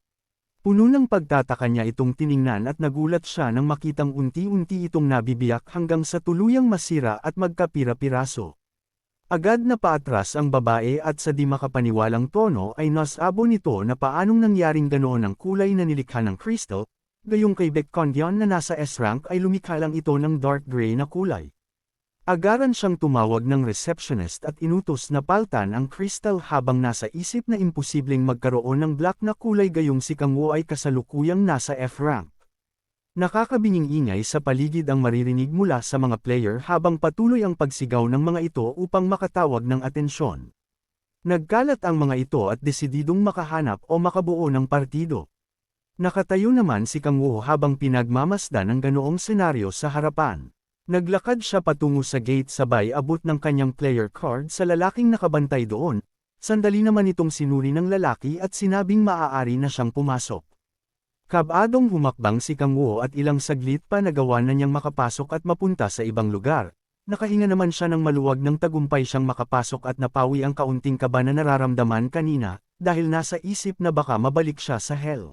Puno ng pagtataka niya itong tiningnan at nagulat siya nang makitang unti-unti itong nabibiyak hanggang sa tuluyang masira at magkapira-piraso. Agad na paatras ang babae at sa di makapaniwalang tono ay nasabo nito na paanong nangyaring ganoon ang kulay na nilikha ng crystal, gayong kay Baekhyun na nasa S-rank ay lumikha lang ito ng dark gray na kulay. Agaran siyang tumawag ng receptionist at inutos na paltan ang crystal habang nasa isip na imposibleng magkaroon ng black na kulay gayong si Kang Wo ay kasalukuyang nasa F-rank. Nakakabinging ingay sa paligid ang maririnig mula sa mga player habang patuloy ang pagsigaw ng mga ito upang makatawag ng atensyon. Nagkalat ang mga ito at desididong makahanap o makabuo ng partido. Nakatayo naman si Kang Wo habang pinagmamasdan ang ganoong senaryo sa harapan. Naglakad siya patungo sa gate sabay abot ng kanyang player card sa lalaking nakabantay doon, sandali naman itong sinuri ng lalaki at sinabing maaari na siyang pumasok. Kabadong humakbang si Kang Wo at ilang saglit pa nagawa na niyang makapasok at mapunta sa ibang lugar. Nakahinga naman siya ng maluwag ng tagumpay siyang makapasok at napawi ang kaunting kaba na nararamdaman kanina, dahil nasa isip na baka mabalik siya sa hell.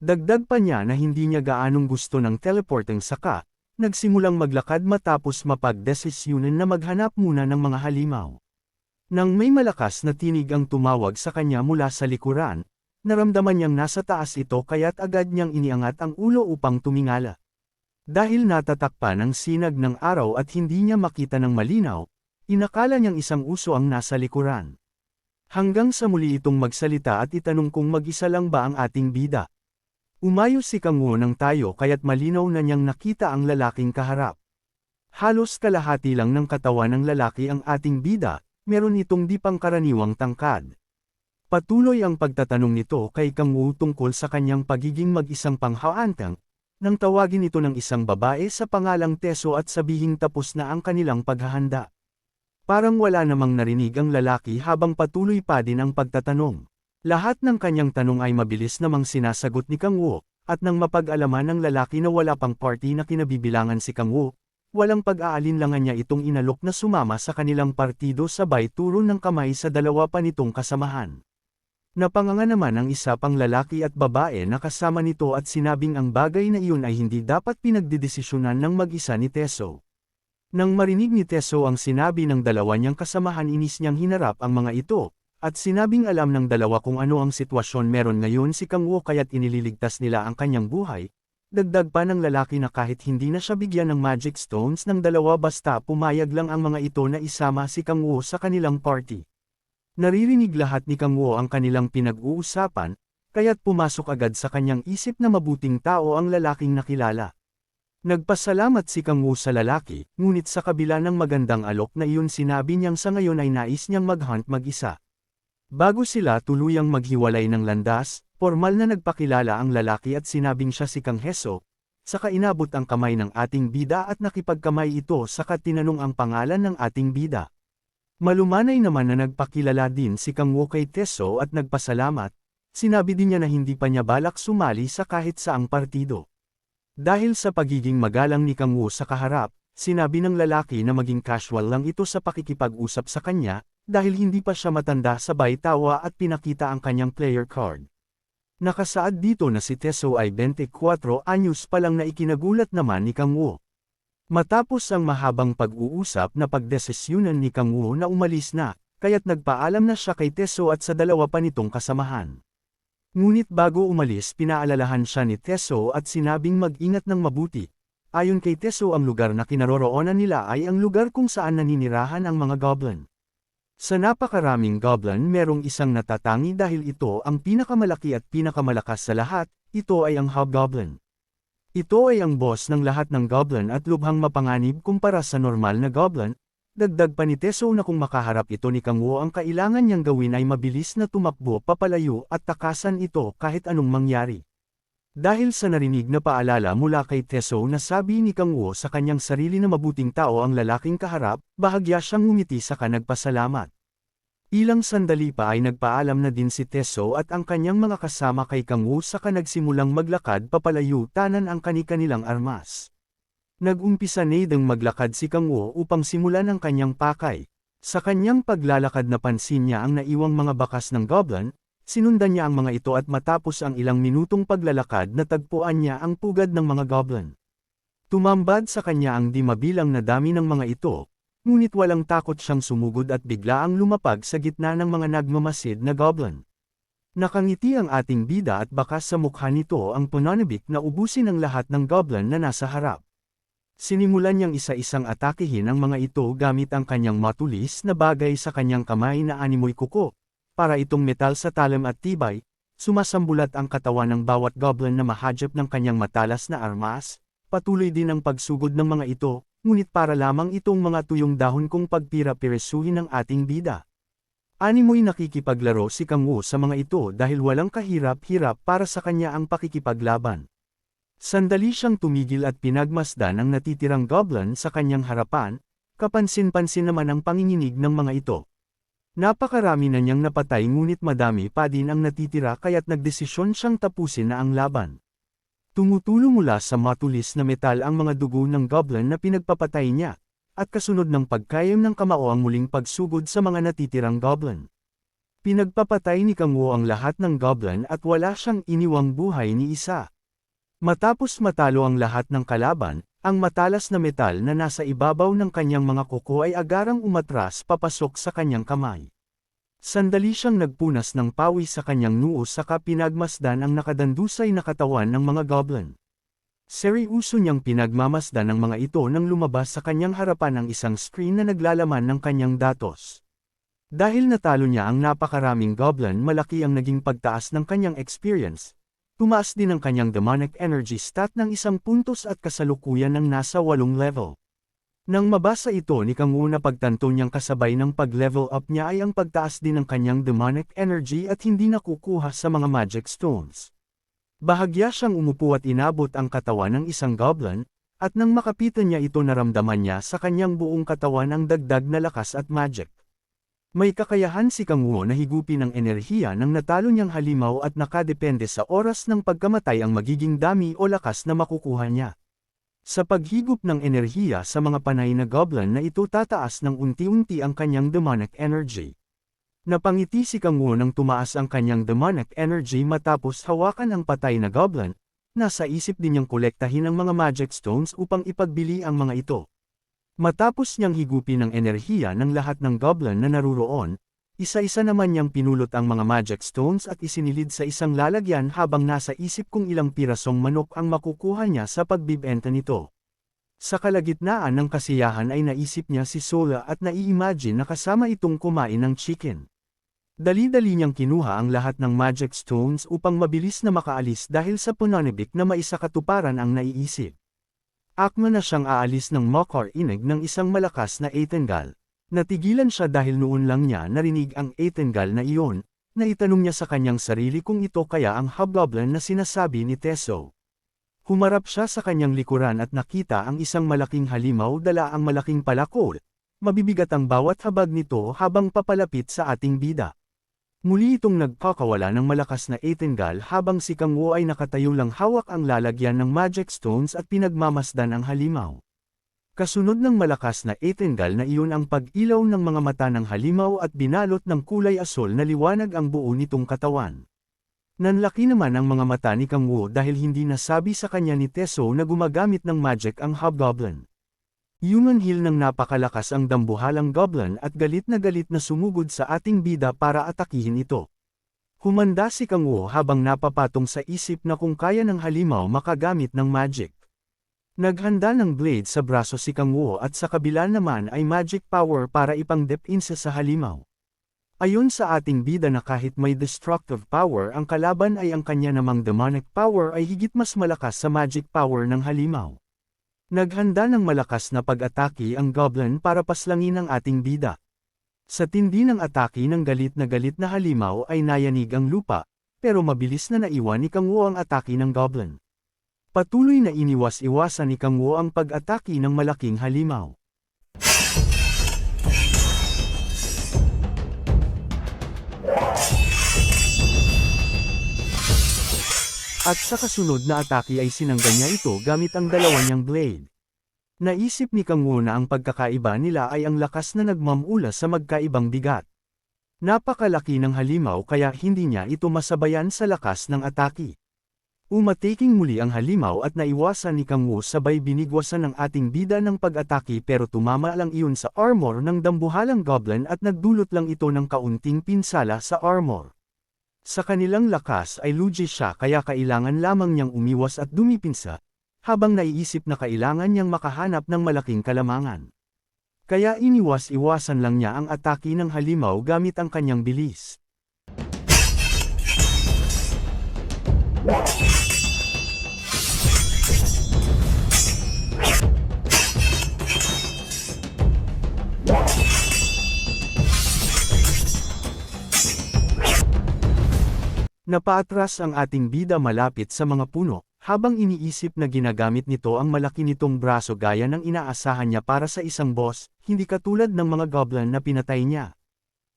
Dagdag pa niya na hindi niya gaanong gusto ng teleporting saka, nagsimulang maglakad matapos mapagdesisyunan na maghanap muna ng mga halimaw. Nang may malakas na tinig ang tumawag sa kanya mula sa likuran, naramdaman niyang nasa taas ito kaya't agad niyang iniangat ang ulo upang tumingala. Dahil natatakpan ng sinag ng araw at hindi niya makita ng malinaw, inakala niyang isang uso ang nasa likuran. Hanggang sa muli itong magsalita at itanong kung mag-isa lang ba ang ating bida. Umayos si Kang Woo ng tayo kaya't malinaw na niyang nakita ang lalaking kaharap. Halos kalahati lang ng katawan ng lalaki ang ating bida, meron itong di pangkaraniwang tangkad. Patuloy ang pagtatanong nito kay Kang Woo tungkol sa kanyang pagiging mag-isang panghaantang, nang tawagin ito ng isang babae sa pangalang Teso at sabihing tapos na ang kanilang paghahanda. Parang wala namang narinig ang lalaki habang patuloy pa din ang pagtatanong. Lahat ng kanyang tanong ay mabilis namang sinasagot ni Kang Woo, at nang mapag-alaman ng lalaki na wala pang party na kinabibilangan si Kang Woo, walang pag-aalinlangan niya itong inalok na sumama sa kanilang partido sabay turo ng kamay sa dalawa pa nitong kasamahan. Napanganga naman ang isa pang lalaki at babae na kasama nito at sinabing ang bagay na iyon ay hindi dapat pinagdedesisyonan ng mag-isa ni Teso. Nang marinig ni Teso ang sinabi ng dalawa niyang kasamahan inis niyang hinarap ang mga ito, at sinabing alam ng dalawa kung ano ang sitwasyon meron ngayon si Kang Woo kaya't inililigtas nila ang kanyang buhay. Dagdag pa ng lalaki na kahit hindi na siya bigyan ng magic stones ng dalawa basta pumayag lang ang mga ito na isama si Kang Woo sa kanilang party. Naririnig lahat ni Kang Woo ang kanilang pinag-uusapan, kaya't pumasok agad sa kanyang isip na mabuting tao ang lalaking nakilala. Nagpasalamat si Kang Woo sa lalaki, ngunit sa kabila ng magandang alok na iyon sinabi niyang sa ngayon ay nais niyang mag-hunt mag-isa. Bago sila tuluyang maghiwalay ng landas, formal na nagpakilala ang lalaki at sinabing siya si Kang Heso, saka inabot ang kamay ng ating bida at nakipagkamay ito saka tinanong ang pangalan ng ating bida. Malumanay naman na nagpakilala din si Kang Woo kay Teso at nagpasalamat, sinabi din niya na hindi pa niya balak sumali sa kahit saang partido. Dahil sa pagiging magalang ni Kang Woo sa kaharap, sinabi ng lalaki na maging casual lang ito sa pakikipag-usap sa kanya, dahil hindi pa siya matanda sabay tawa at pinakita ang kanyang player card. Nakasaad dito na si Teso ay 24 anyos pa lang na ikinagulat naman ni Kang Woo. Matapos ang mahabang pag-uusap na pagdesisyonan ni Kang Woo na umalis na, kaya't nagpaalam na siya kay Teso at sa dalawa pa nitong kasamahan. Ngunit bago umalis pinaalalahan siya ni Teso at sinabing mag-ingat ng mabuti. Ayon kay Teso ang lugar na kinaroroonan nila ay ang lugar kung saan naninirahan ang mga goblin. Sa napakaraming goblin merong isang natatangi dahil ito ang pinakamalaki at pinakamalakas sa lahat, ito ay ang Hobgoblin. Ito ay ang boss ng lahat ng goblin at lubhang mapanganib kumpara sa normal na goblin. Dagdag pa ni Teso na kung makaharap ito ni Kang Woo ang kailangan niyang gawin ay mabilis na tumakbo papalayo at takasan ito kahit anong mangyari. Dahil sa narinig na paalala mula kay Teso na sabi ni Kang Woo sa kanyang sarili na mabuting tao ang lalaking kaharap, bahagya siyang ngumiti saka nagpasalamat. Ilang sandali pa ay nagpaalam na din si Teso at ang kanyang mga kasama kay Kang Woo saka nagsimulang maglakad papalayo tanan ang kani-kanilang armas. Nag-umpisa nidang maglakad si Kang Woo upang simulan ang kanyang pakay. Sa kanyang paglalakad napansin niya ang naiwang mga bakas ng goblin, sinundan niya ang mga ito at matapos ang ilang minutong paglalakad natagpuan niya ang pugad ng mga goblin. Tumambad sa kanya ang di mabilang na dami ng mga ito, ngunit walang takot siyang sumugod at biglaang lumapag sa gitna ng mga nagmamasid na goblin. Nakangiti ang ating bida at bakas sa mukha nito ang pananabik na ubusin ang lahat ng goblin na nasa harap. Sinimulan niyang isa-isang atakehin ang mga ito gamit ang kanyang matulis na bagay sa kanyang kamay na animoy kuko. Para itong metal sa talim at tibay, sumasambulat ang katawan ng bawat goblin na mahadjap ng kanyang matalas na armas. Patuloy din ang pagsugod ng mga ito, ngunit para lamang itong mga tuyong dahon kung pagpira-piresuhin ng ating bida. Animoy nakikipaglaro si Kang Woo sa mga ito dahil walang kahirap-hirap para sa kanya ang pakikipaglaban. Sandali siyang tumigil at pinagmasdan ang natitirang goblin sa kanyang harapan, kapansin-pansin naman ang panginginig ng mga ito. Napakarami na niyang napatay ngunit madami pa din ang natitira kaya't nagdesisyon siyang tapusin na ang laban. Tumutulo mula sa matulis na metal ang mga dugo ng goblin na pinagpapatay niya, at kasunod ng pagkayam ng kamao ang muling pagsugod sa mga natitirang goblin. Pinagpapatay ni Kang Woo ang lahat ng goblin at wala siyang iniwang buhay ni isa. Matapos matalo ang lahat ng kalaban, ang matalas na metal na nasa ibabaw ng kanyang mga kuko ay agarang umatras papasok sa kanyang kamay. Sandali siyang nagpunas ng pawis sa kanyang noo saka pinagmasdan ang nakadandusay na katawan ng mga goblin. Seryoso niyang pinagmamasdan ng mga ito nang lumabas sa kanyang harapan ang isang screen na naglalaman ng kanyang datos. Dahil natalo niya ang napakaraming goblin, malaki ang naging pagtaas ng kanyang experience. Tumaas din ang kanyang demonic energy stat ng 1 puntos at kasalukuyan ng nasa 8 level. Nang mabasa ito ni Kang Wu, na pagtanto niyang kasabay ng pag-level up niya ay ang pagtaas din ng kanyang demonic energy at hindi nakukuha sa mga magic stones. Bahagya siyang umupo at inabot ang katawan ng isang goblin, at nang makapitan niya ito, naramdaman niya sa kanyang buong katawan ang dagdag na lakas at magic. May kakayahan si Kang Wu na higupin ng enerhiya ng natalo niyang halimaw at nakadepende sa oras ng pagkamatay ang magiging dami o lakas na makukuha niya. Sa paghigop ng enerhiya sa mga panay na goblin na ito, tataas ng unti-unti ang kanyang demonic energy. Napangiti si Kang Wu nang tumaas ang kanyang demonic energy matapos hawakan ang patay na goblin. Nasa isip din niyang kolektahin ang mga magic stones upang ipagbili ang mga ito. Matapos niyang higupin ng enerhiya ng lahat ng goblin na naruroon, isa-isa naman niyang pinulot ang mga magic stones at isinilid sa isang lalagyan, habang nasa isip kung ilang pirasong manok ang makukuha niya sa pagbibenta nito. Sa kalagitnaan ng kasiyahan ay naisip niya si Sola at nai-imagine na kasama itong kumain ng chicken. Dali-dali niyang kinuha ang lahat ng magic stones upang mabilis na makaalis dahil sa pananibik na maisakatuparan ang naiisip. Akma na siyang aalis ng makarinig ng isang malakas na Eitingal. Natigilan siya dahil noon lang niya narinig ang Eitingal na iyon, na itanong niya sa kanyang sarili kung ito kaya ang hobgoblin na sinasabi ni Teso. Humarap siya sa kanyang likuran at nakita ang isang malaking halimaw dala ang malaking palakol. Mabibigat ang bawat habag nito habang papalapit sa ating bida. Muli itong nagpakawala ng malakas na Eitingal habang si Kang Wu ay nakatayo lang, hawak ang lalagyan ng magic stones at pinagmamasdan ang halimaw. Kasunod ng malakas na Eitingal na iyon, ang pag-ilaw ng mga mata ng halimaw at binalot ng kulay asol na liwanag ang buo nitong katawan. Nanlaki naman ang mga mata ni Kang Wu dahil hindi nasabi sa kanya ni Teso na gumagamit ng magic ang hobgoblin. Yumanhil ng napakalakas ang dambuhalang goblin at galit na sumugod sa ating bida para atakihin ito. Humanda si Kang Wu habang napapatong sa isip na kung kaya ng halimaw makagamit ng magic. Naghanda ng blade sa braso si Kang Wu at sa kabila naman ay magic power para ipang-depinsa sa halimaw. Ayon sa ating bida na kahit may destructive power ang kalaban, ay ang kanya namang demonic power ay higit mas malakas sa magic power ng halimaw. Naghanda ng malakas na pag-atake ang goblin para paslangin ang ating bida. Sa tindi ng atake ng galit na halimaw ay nayanig ang lupa, pero mabilis na naiwan ni Kang Wu ang atake ng goblin. Patuloy na iniwas-iwasan ni Kang Wu ang pag-atake ng malaking halimaw. At sa kasunod na atake ay sinangga niya ito gamit ang dalawa niyang blade. Naisip ni Kang Wu na ang pagkakaiba nila ay ang lakas na nagmamula sa magkaibang bigat. Napakalaki ng halimaw kaya hindi niya ito masabayan sa lakas ng atake. Umataking muli ang halimaw at naiwasan ni Kang Wu, sabay binigwasan ng ating bida ng pag-atake, pero tumama lang iyon sa armor ng dambuhalang goblin at nagdulot lang ito ng kaunting pinsala sa armor. Sa kanilang lakas ay lugi siya kaya kailangan lamang niyang umiwas at dumipinsa, habang naiisip na kailangan niyang makahanap ng malaking kalamangan. Kaya iniwas-iwasan lang niya ang atake ng halimaw gamit ang kanyang bilis. Napaatras ang ating bida malapit sa mga puno, habang iniisip na ginagamit nito ang malaki nitong braso gaya ng inaasahan niya para sa isang boss, hindi katulad ng mga goblin na pinatay niya.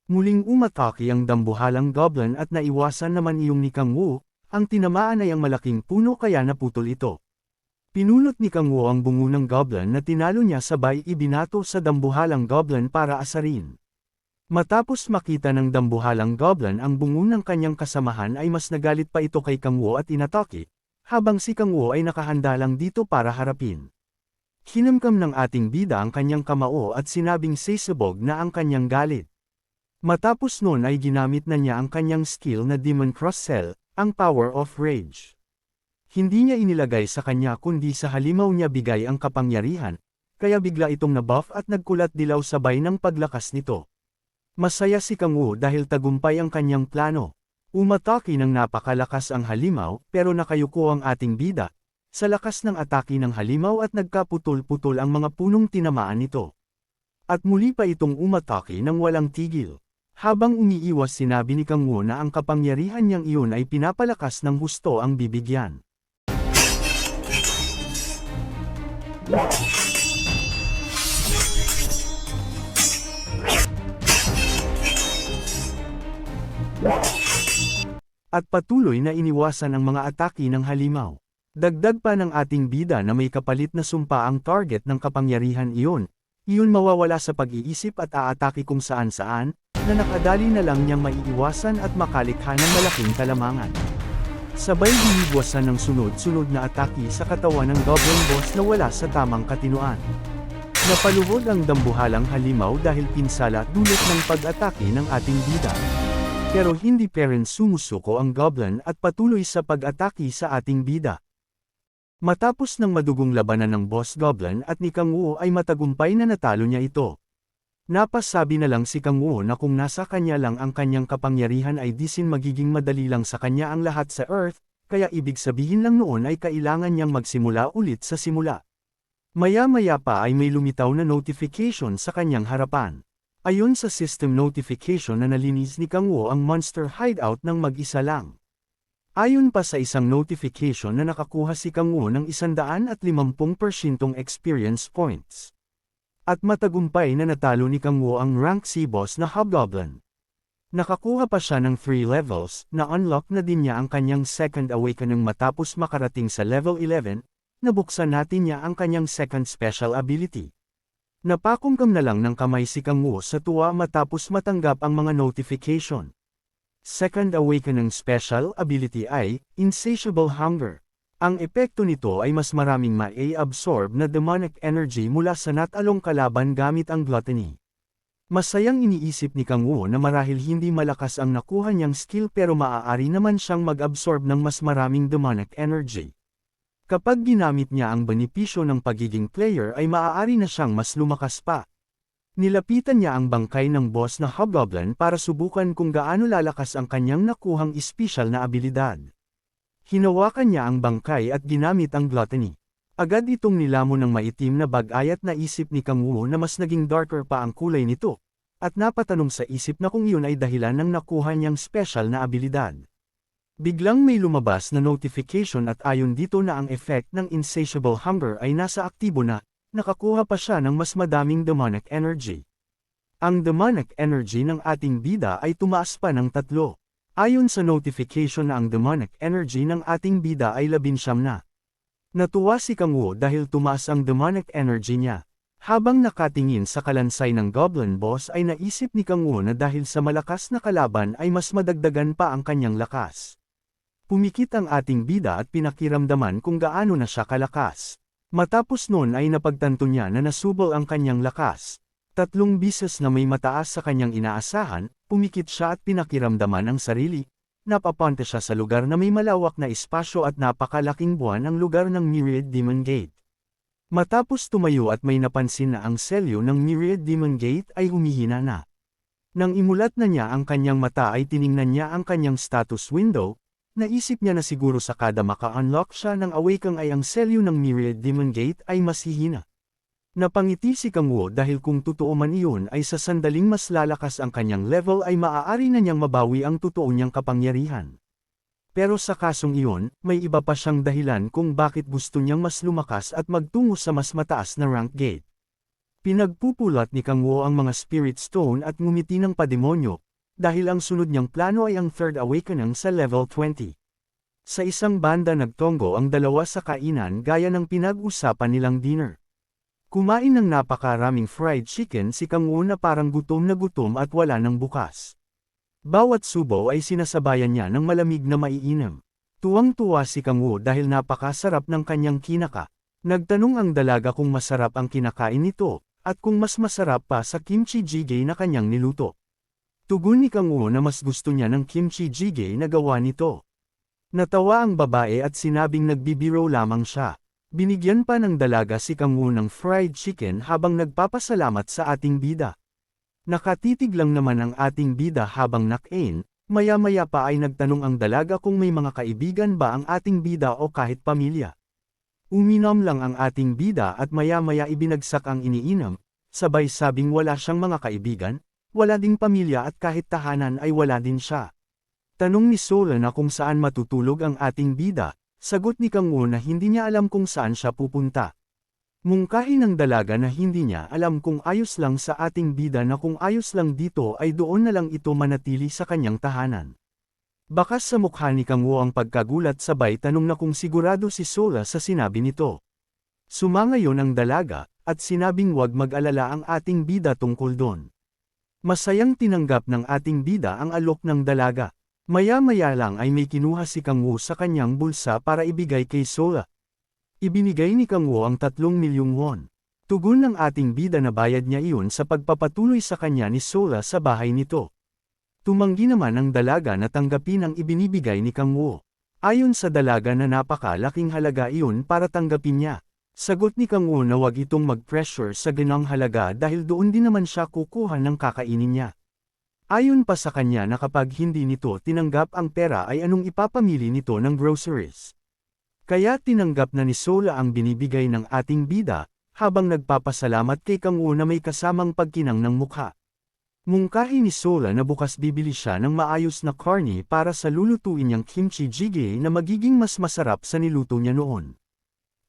Muling umatake ang dambuhalang goblin at naiwasan naman iyong ni Kang Wu, ang tinamaan ay ang malaking puno kaya naputol ito. Pinulot ni Kang Wu ang bungo ng goblin na tinalo niya, sabay ibinato sa dambuhalang goblin para asarin. Matapos makita ng dambuhalang goblin ang bungo ng kanyang kasamahan ay mas nagalit pa ito kay Kang Wu at inatake, habang si Kang Wu ay nakahanda lang dito para harapin. Hinamkam ng ating bida ang kanyang kamao at sinabing sisabog na ang kanyang galit. Matapos noon ay ginamit na niya ang kanyang skill na Demon Cross Cell, ang Power of Rage. Hindi niya inilagay sa kanya kundi sa halimaw niya bigay ang kapangyarihan, kaya bigla itong nabuff at nagkulat dilaw sabay ng paglakas nito. Masaya si Kang Wu dahil tagumpay ang kanyang plano. Umatake ng napakalakas ang halimaw pero nakayuko ang ating bida, sa lakas ng atake ng halimaw at nagkaputol-putol ang mga punong tinamaan nito. At muli pa itong umatake ng walang tigil. Habang umiiwas sinabi ni Kang Wu na ang kapangyarihan niyang iyon ay pinapalakas ng husto ang bibigyan. At patuloy na iniwasan ang mga atake ng halimaw. Dagdag pa ng ating bida na may kapalit na sumpa ang target ng kapangyarihan iyon mawawala sa pag-iisip at aatake kung saan-saan, na nakadali na lang niyang maiiwasan at makalikha ng malaking kalamangan. Sabay binigwasan ng sunod-sunod na atake sa katawan ng Goblin Boss na wala sa tamang katinuan. Napaluhod ang dambuhalang halimaw dahil pinsala dulot ng pag-atake ng ating bida. Pero hindi pa rin sumusuko ang Goblin at patuloy sa pag-atake sa ating bida. Matapos ng madugong labanan ng Boss Goblin at ni Kang Wu ay matagumpay na natalo niya ito. Napasabi na lang si Kang Wu na kung nasa kanya lang ang kanyang kapangyarihan ay disin magiging madali lang sa kanya ang lahat sa Earth, kaya ibig sabihin lang noon ay kailangan niyang magsimula ulit sa simula. Maya-maya pa ay may lumitaw na notification sa kanyang harapan. Ayon sa system notification na nalinis ni Kang Wu ang monster hideout ng mag-isa lang. Ayon pa sa isang notification na nakakuha si Kang Wu ng 150% experience points. At matagumpay na natalo ni Kang Wu ang rank C boss na Hobgoblin. Nakakuha pa siya ng 3 levels, na unlock na din niya ang kanyang second awakening matapos makarating sa level 11, nabuksan natin niya ang kanyang second special ability. Napakungkam na lang ng kamay si Kang Wu sa tuwa matapos matanggap ang mga notification. Second awakening special ability ay, Insatiable Hunger. Ang epekto nito ay mas maraming ma-absorb na demonic energy mula sa natalong kalaban gamit ang gluttony. Masayang iniisip ni Kang Wu na marahil hindi malakas ang nakuha niyang skill pero maaari naman siyang mag-absorb ng mas maraming demonic energy. Kapag ginamit niya ang benepisyo ng pagiging player ay maaari na siyang mas lumakas pa. Nilapitan niya ang bangkay ng boss na Hobgoblin para subukan kung gaano lalakas ang kanyang nakuhang espesyal na abilidad. Hinawakan niya ang bangkay at ginamit ang gluttony. Agad itong nilamon ng maitim na bagay at naisip ni Kang Wu na mas naging darker pa ang kulay nito, at napatanong sa isip na kung iyon ay dahilan ng nakuha niyang special na abilidad. Biglang may lumabas na notification at ayon dito na ang effect ng Insatiable Hunger ay nasa aktibo na, nakakuha pa siya ng mas madaming demonic energy. Ang demonic energy ng ating bida ay tumaas pa ng 3. Ayon sa notification na ang demonic energy ng ating bida ay 19 na. Natuwa si Kang Wu dahil tumaas ang demonic energy niya. Habang nakatingin sa kalansay ng Goblin Boss ay naisip ni Kang Wu na dahil sa malakas na kalaban ay mas madagdagan pa ang kanyang lakas. Pumikit ang ating bida at pinakiramdaman kung gaano na siya kalakas. Matapos noon ay napagtanto niya na nasubol ang kanyang lakas. 3 bises na may mataas sa kanyang inaasahan, pumikit siya at pinakiramdaman ang sarili. Napapunta siya sa lugar na may malawak na espasyo at napakalaking buwan ang lugar ng Myriad Demon Gate. Matapos tumayo at may napansin na ang selyo ng Myriad Demon Gate ay humihina na. Nang imulat na niya ang kanyang mata ay tiningnan niya ang kanyang status window. Naisip niya na siguro sa kada maka-unlock siya ng awakening ay ang selyo ng Myriad Demon Gate ay mas hihina. Napangiti si Kang Wu dahil kung totoo man iyon ay sa sandaling mas lalakas ang kanyang level ay maaari na niyang mabawi ang totoo niyang kapangyarihan. Pero sa kasong iyon, may iba pa siyang dahilan kung bakit gusto niyang mas lumakas at magtungo sa mas mataas na rank gate. Pinagpupulat ni Kang Wu ang mga Spirit Stone at ngumiti ng pademonyo, dahil ang sunod niyang plano ay ang Third Awakening sa level 20. Sa isang banda nagtonggo ang dalawa sa kainan gaya ng pinag-usapan nilang dinner. Kumain ng napakaraming fried chicken si Kang Wu na parang gutom na gutom at wala ng bukas. Bawat subo ay sinasabayan niya ng malamig na maiinom. Tuwang-tuwa si Kang Wu dahil napakasarap ng kanyang kinaka. Nagtanong ang dalaga kung masarap ang kinakain nito, at kung mas masarap pa sa kimchi jjigae na kanyang niluto. Tugon ni Kang Wu na mas gusto niya ng kimchi jjigae na gawa nito. Natawa ang babae at sinabing nagbibiro lamang siya. Binigyan pa ng dalaga si Kang Woo ng fried chicken habang nagpapasalamat sa ating bida. Nakatitig lang naman ang ating bida habang nakain, maya-maya pa ay nagtanong ang dalaga kung may mga kaibigan ba ang ating bida o kahit pamilya. Uminom lang ang ating bida at maya-maya ibinagsak ang iniinom, sabay sabing wala siyang mga kaibigan, wala ding pamilya at kahit tahanan ay wala din siya. Tanong ni Sola na kung saan matutulog ang ating bida, sagot ni Kang Woo na hindi niya alam kung saan siya pupunta. Mungkahi ng dalaga na hindi niya alam kung ayos lang sa ating bida na kung ayos lang dito ay doon na lang ito manatili sa kanyang tahanan. Bakas sa mukha ni Kang Woo ang pagkagulat sabay tanong na kung sigurado si Sola sa sinabi nito. Sumangayon ang dalaga, at sinabing wag mag-alala ang ating bida tungkol doon. Masayang tinanggap ng ating bida ang alok ng dalaga. Maya-maya lang ay may kinuha si Kang Woo sa kanyang bulsa para ibigay kay Sola. Ibinigay ni Kang Woo ang 3 milyong won. Tugon ng ating bida na bayad niya iyon sa pagpapatuloy sa kanya ni Sola sa bahay nito. Tumanggi naman ang dalaga na tanggapin ang ibinibigay ni Kang Woo. Ayon sa dalaga na napakalaking halaga iyon para tanggapin niya. Sagot ni Kang Woo na wag itong mag-pressure sa ganang halaga dahil doon din naman siya kukuha ng kakainin niya. Ayon pa sa kanya na kapag hindi nito tinanggap ang pera ay anong ipapamili nito ng groceries. Kaya tinanggap na ni Sola ang binibigay ng ating bida, habang nagpapasalamat kay Kang Woo na may kasamang pagkinang ng mukha. Mungkahi ni Sola na bukas bibili siya ng maayos na karne para sa lulutuin niyang kimchi jjigae na magiging mas masarap sa niluto niya noon.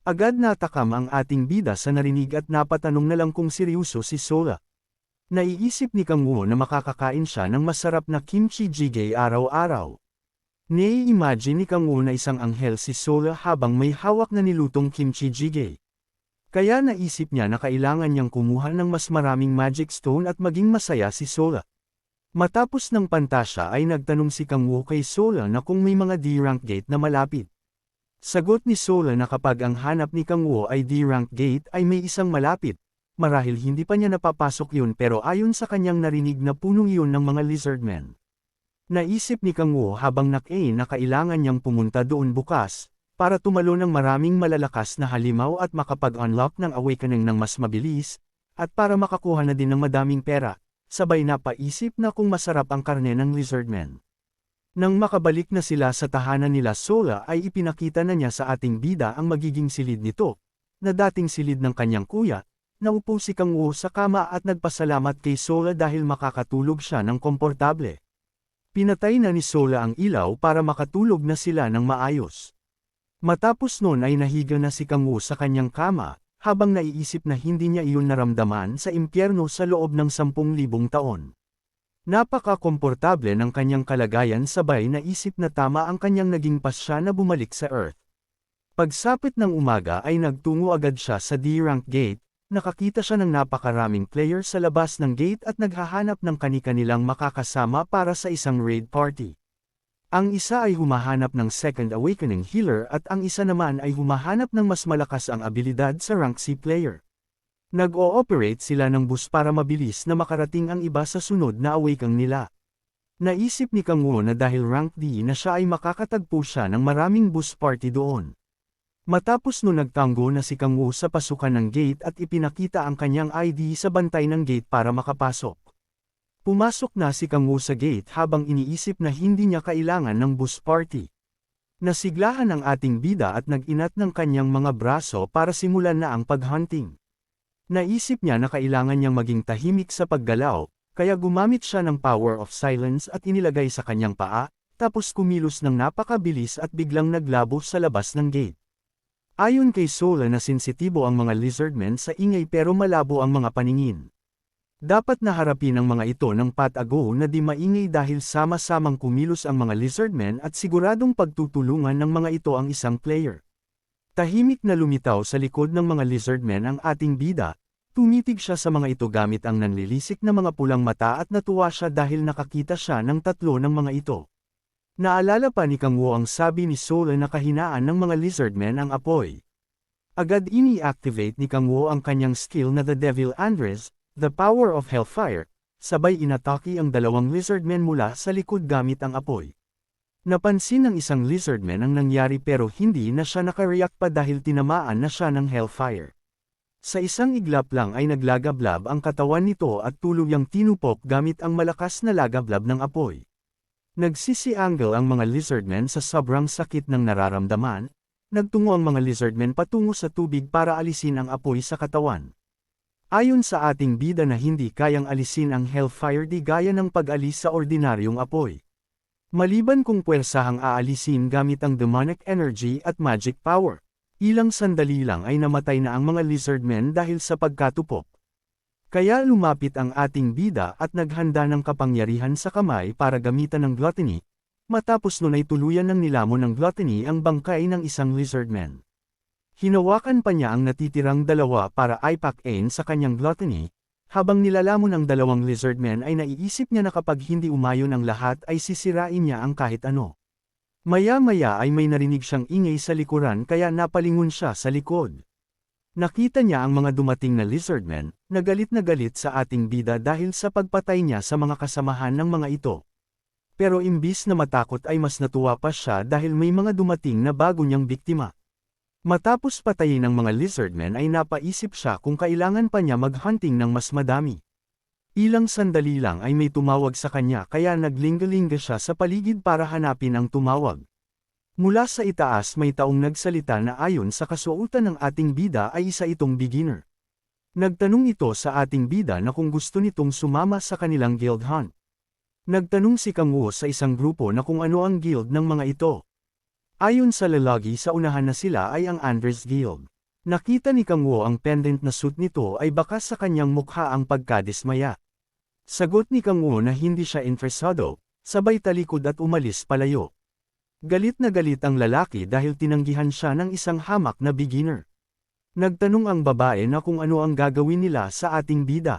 Agad natakam ang ating bida sa narinig at napatanong na lang kung seryoso si Sola. Naiisip ni Kang Woo na makakakain siya ng masarap na kimchi jjigae araw-araw. Nai-imagine ni Kang Woo na isang anghel si Sola habang may hawak na nilutong kimchi jjigae. Kaya naisip niya na kailangan niyang kumuha ng mas maraming magic stone at maging masaya si Sola. Matapos ng pantasya ay nagtanong si Kang Woo kay Sola na kung may mga D-rank gate na malapit. Sagot ni Sola na kapag ang hanap ni Kang Woo ay D-rank gate ay may isang malapit. Marahil hindi pa niya napapasok yun pero ayon sa kanyang narinig na punong yun ng mga lizardmen. Naisip ni Kang Woo habang nakain na kailangan niyang pumunta doon bukas, para tumalo ng maraming malalakas na halimaw at makapag-unlock ng awakening ng mas mabilis, at para makakuha na din ng madaming pera, sabay napaisip na kung masarap ang karne ng lizardmen. Nang makabalik na sila sa tahanan nila Sola ay ipinakita na niya sa ating bida ang magiging silid nito, na dating silid ng kanyang kuya. Naupo si Kang Woo sa kama at nagpasalamat kay Sola dahil makakatulog siya ng komportable. Pinatay na ni Sola ang ilaw para makatulog na sila ng maayos. Matapos noon ay nahiga na si Kang Woo sa kanyang kama, habang naiisip na hindi niya iyon naramdaman sa impyerno sa loob ng 10,000 taon. Napaka-komportable ng kanyang kalagayan sabay naisip na tama ang kanyang naging pasya na bumalik sa Earth. Pagsapit ng umaga ay nagtungo agad siya sa D-rank gate. Nakakita siya ng napakaraming player sa labas ng gate at naghahanap ng kani-kanilang makakasama para sa isang raid party. Ang isa ay humahanap ng Second Awakening Healer at ang isa naman ay humahanap ng mas malakas ang abilidad sa rank C player. Nag-ooperate sila ng bus para mabilis na makarating ang iba sa sunod na awakening nila. Naisip ni Kang Woo na dahil rank D na siya ay makakatagpo siya ng maraming bus party doon. Matapos no nagtanggo na si Kang Woo sa pasukan ng gate at ipinakita ang kanyang ID sa bantay ng gate para makapasok. Pumasok na si Kang Woo sa gate habang iniisip na hindi niya kailangan ng bus party. Nasiglahan ang ating bida at nag-inat ng kanyang mga braso para simulan na ang paghunting. Naisip niya na kailangan niyang maging tahimik sa paggalaw, kaya gumamit siya ng power of silence at inilagay sa kanyang paa, tapos kumilos ng napakabilis at biglang naglabo sa labas ng gate. Ayon kay Sola na sensitibo ang mga lizardmen sa ingay pero malabo ang mga paningin. Dapat na harapin ang mga ito ng patago na di maingay dahil sama-samang kumilos ang mga lizardmen at siguradong pagtutulungan ng mga ito ang isang player. Tahimik na lumitaw sa likod ng mga lizardmen ang ating bida, tumitig siya sa mga ito gamit ang nanlilisik na mga pulang mata at natuwa siya dahil nakakita siya ng 3 ng mga ito. Naalala pa ni Kang Woo ang sabi ni Sola na kahinaan ng mga lizardmen ang apoy. Agad ini-activate ni Kang Woo ang kanyang skill na The Devil Andres, The Power of Hellfire, sabay inatake ang 2 lizardmen mula sa likod gamit ang apoy. Napansin ng isang lizardman ang nangyari pero hindi na siya nakareact pa dahil tinamaan na siya ng hellfire. Sa isang iglap lang ay naglagablab ang katawan nito at tuluyang tinupok gamit ang malakas na lagablab ng apoy. Nagsisi-angle ang mga lizardmen sa sobrang sakit ng nararamdaman, nagtungo ang mga lizardmen patungo sa tubig para alisin ang apoy sa katawan. Ayon sa ating bida na hindi kayang alisin ang hellfire di gaya ng pag-alis sa ordinaryong apoy. Maliban kung puwersahang aalisin gamit ang demonic energy at magic power, ilang sandali lang ay namatay na ang mga lizardmen dahil sa pagkatupok. Kaya lumapit ang ating bida at naghanda ng kapangyarihan sa kamay para gamitan ng gluttony, matapos nun ay tuluyan ng nilamon ng gluttony ang bangkay ng isang lizardman. Hinawakan pa niya ang natitirang dalawa para ipack-in sa kanyang gluttony, habang nilalamon ang dalawang lizardmen ay naiisip niya na kapag hindi umayon ang lahat ay sisirain niya ang kahit ano. Maya-maya ay may narinig siyang ingay sa likuran kaya napalingon siya sa likod. Nakita niya ang mga dumating na lizardmen, na galit sa ating bida dahil sa pagpatay niya sa mga kasamahan ng mga ito. Pero imbis na matakot ay mas natuwa pa siya dahil may mga dumating na bago niyang biktima. Matapos patayin ng mga lizardmen ay napaisip siya kung kailangan pa niya maghunting ng mas madami. Ilang sandali lang ay may tumawag sa kanya kaya naglingga-lingga siya sa paligid para hanapin ang tumawag. Mula sa itaas may taong nagsalita na ayon sa kasuotan ng ating bida ay isa itong beginner. Nagtanong ito sa ating bida na kung gusto nitong sumama sa kanilang guild hunt. Nagtanong si Kang Wu sa isang grupo na kung ano ang guild ng mga ito. Ayon sa lalagi sa unahan na sila ay ang Anders Guild. Nakita ni Kang Wu ang pendant na suit nito ay baka sa kanyang mukha ang pagkadismaya. Sagot ni Kang Wu na hindi siya interesado, sabay talikod at umalis palayo. Galit na galit ang lalaki dahil tinanggihan siya ng isang hamak na beginner. Nagtanong ang babae na kung ano ang gagawin nila sa ating bida.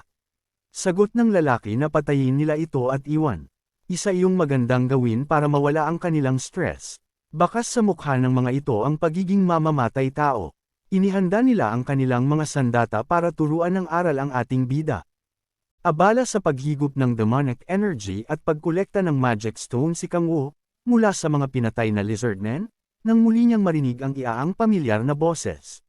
Sagot ng lalaki na patayin nila ito at iwan. Isa iyong magandang gawin para mawala ang kanilang stress. Bakas sa mukha ng mga ito ang pagiging mamamatay tao. Inihanda nila ang kanilang mga sandata para turuan ng aral ang ating bida. Abala sa paghigop ng demonic energy at pagkolekta ng magic stone si Kang Wu, mula sa mga pinatay na lizardmen, nang muli niyang marinig ang iaang pamilyar na boses.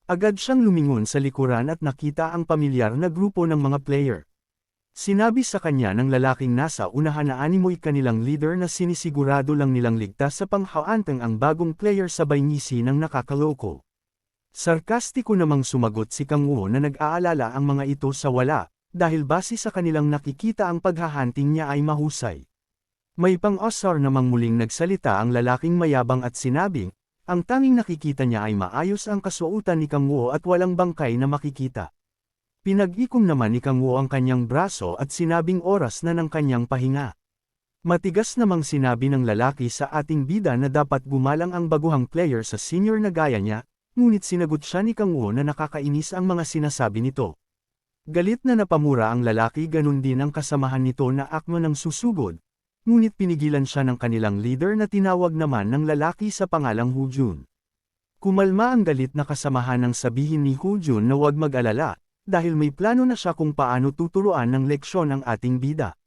Agad siyang lumingon sa likuran at nakita ang pamilyar na grupo ng mga player. Sinabi sa kanya ng lalaking nasa unahan na animoy kanilang leader na sinisigurado lang nilang ligtas sa panghaantang ang bagong player sabay ngisi ng nakakaloko. Sarkastiko namang sumagot si Kang Wu na nag-aalala ang mga ito sa wala, dahil base sa kanilang nakikita ang paghahunting niya ay mahusay. May pang-osar namang muling nagsalita ang lalaking mayabang at sinabing, ang tanging nakikita niya ay maayos ang kasuotan ni Kang Wu at walang bangkay na makikita. Pinag-ikom naman ni Kang Wu ang kanyang braso at sinabing oras na ng kanyang pahinga. Matigas namang sinabi ng lalaki sa ating bida na dapat gumalang ang baguhang player sa senior na gaya niya, ngunit sinagot siya ni Kang Wu na nakakainis ang mga sinasabi nito. Galit na napamura ang lalaki ganun din ang kasamahan nito na akma ng susugod, ngunit pinigilan siya ng kanilang leader na tinawag naman ng lalaki sa pangalang Hu Jun. Kumalma ang galit na kasamahan ng sabihin ni Hu Jun na huwag mag-alala, dahil may plano na siya kung paano tuturuan ng leksyon ang ating bida.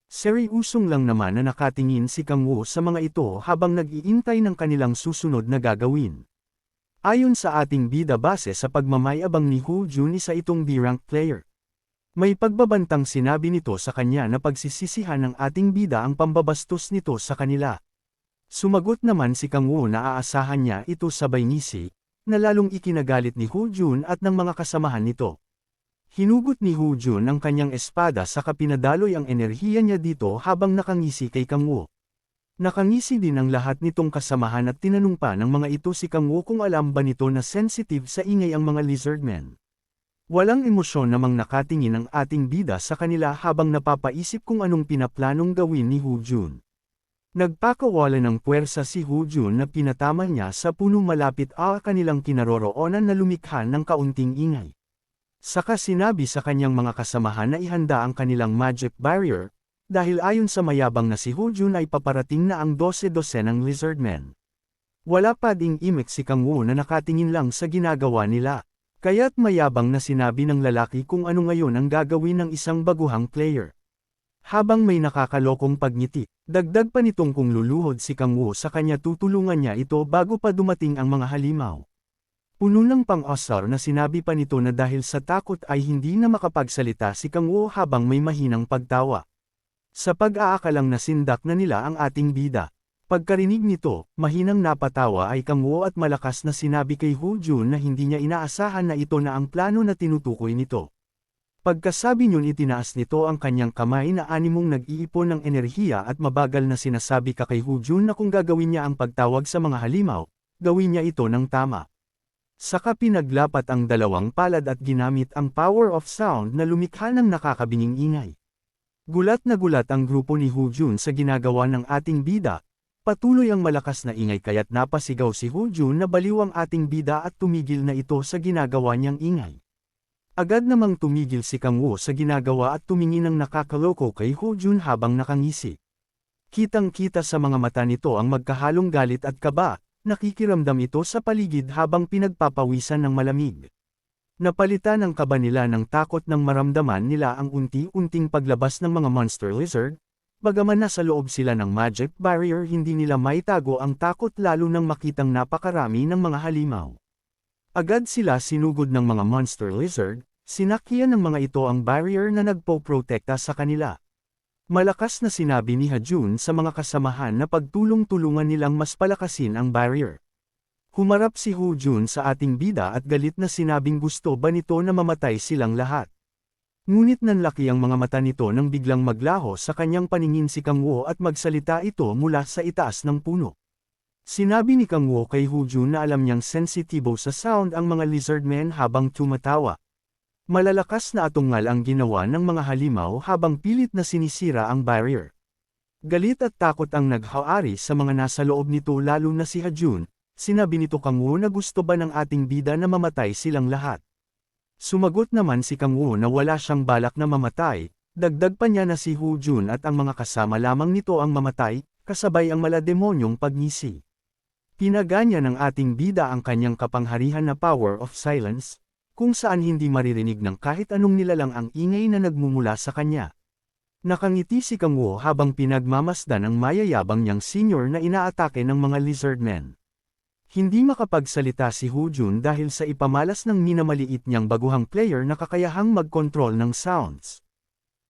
Seriusong lang naman na nakatingin si Kang Wu sa mga ito habang nag-iintay ng kanilang susunod na gagawin. Ayon sa ating bida base sa pagmamayabang ni Hu Jun isa itong B-rank player. May pagbabantang sinabi nito sa kanya na pagsisisihan ng ating bida ang pambabastos nito sa kanila. Sumagot naman si Kang Wu na aasahan niya ito sabay ngisi, na lalong ikinagalit ni Hu Jun at ng mga kasamahan nito. Hinugot ni Hu Jun ang kanyang espada saka pinadaloy ang enerhiya niya dito habang nakangisi kay Kang Wu. Nakangisi din ang lahat nitong kasamahan at tinanong pa ng mga ito si Kang Wu kung alam ba nito na sensitive sa ingay ang mga lizardmen. Walang emosyon namang nakatingin ang ating bida sa kanila habang napapaisip kung anong pinaplanong gawin ni Hu Jun. Nagpakawala ng puwersa si Hu Jun na pinatama niya sa puno malapit kanilang kinaroroonan na lumikha ng kaunting ingay. Saka sinabi sa kanyang mga kasamahan na ihanda ang kanilang magic barrier, dahil ayon sa mayabang na si Hu Jun ay paparating na ang 12 ng lizardmen. Wala pa ding imik si Kang Wu na nakatingin lang sa ginagawa nila, kaya't mayabang na sinabi ng lalaki kung ano ngayon ang gagawin ng isang baguhang player. Habang may nakakalokong pagngiti, dagdag pa nitong kung luluhod si Kang Woo sa kanya tutulungan niya ito bago pa dumating ang mga halimaw. Puno ng pang-asar na sinabi pa nito na dahil sa takot ay hindi na makapagsalita si Kang Woo habang may mahinang pagtawa. Sa pag-aakalang nasindak na nila ang ating bida. Pagkarinig nito, mahinang napatawa ay Kang Woo at malakas na sinabi kay Ho Jun na hindi niya inaasahan na ito na ang plano na tinutukoy nito. Pagkasabi niyon itinaas nito ang kanyang kamay na animong nag-iipon ng enerhiya at mabagal na sinasabi kay Ho Jun na kung gagawin niya ang pagtawag sa mga halimaw, gawin niya ito ng tama. Saka pinaglapat ang dalawang palad at ginamit ang power of sound na lumikha ng nakakabinging ingay. Gulat na gulat ang grupo ni Ho Jun sa ginagawa ng ating bida, patuloy ang malakas na ingay kaya't napasigaw si Ho Jun na baliw ang ating bida at tumigil na ito sa ginagawa niyang ingay. Agad namang tumigil si Kang Woo sa ginagawa at tumingin ng nakakaloko kay Ho Jun habang nakangisi. Kitang-kita sa mga mata nito ang magkahalong galit at kaba. Nakikiramdam ito sa paligid habang pinagpapawisan ng malamig. Napalitan ang kaba nila ng takot nang maramdaman nila ang unti-unting paglabas ng mga monster lizard, bagaman nasa loob sila ng magic barrier hindi nila maitago ang takot lalo nang makitang napakarami ng mga halimaw. Agad sila sinugod ng mga monster lizard, sinakyan ng mga ito ang barrier na nagpo-protekta sa kanila. Malakas na sinabi ni Ha Jun sa mga kasamahan na pagtulong-tulungan nilang mas palakasin ang barrier. Humarap si Ho Jun sa ating bida at galit na sinabing gusto ba nito na mamatay silang lahat. Ngunit nanlaki ang mga mata nito nang biglang maglaho sa kanyang paningin si Kang Woo at magsalita ito mula sa itaas ng puno. Sinabi ni Kang Woo kay Ho Jun na alam niyang sensitibo sa sound ang mga lizardmen habang tumatawa. Malalakas na atungal ang ginawa ng mga halimaw habang pilit na sinisira ang barrier. Galit at takot ang naghaari sa mga nasa loob nito lalo na si Ha Jun, sinabi nito Kang Woo na gusto ba ng ating bida na mamatay silang lahat. Sumagot naman si Kang Woo na wala siyang balak na mamatay, dagdag pa niya na si Ho Jun at ang mga kasama lamang nito ang mamatay, kasabay ang malademonyong pagngisi. Pinaganya ng ating bida ang kanyang kapangyarihan na power of silence, kung saan hindi maririnig ng kahit anong nilalang ang ingay na nagmumula sa kanya. Nakangiti si Kang Woo habang pinagmamasdan ang mayayabang niyang senior na inaatake ng mga lizardmen. Hindi makapagsalita si Ho Jun dahil sa ipamalas ng minamaliit niyang baguhang player na kakayahang mag-control ng sounds.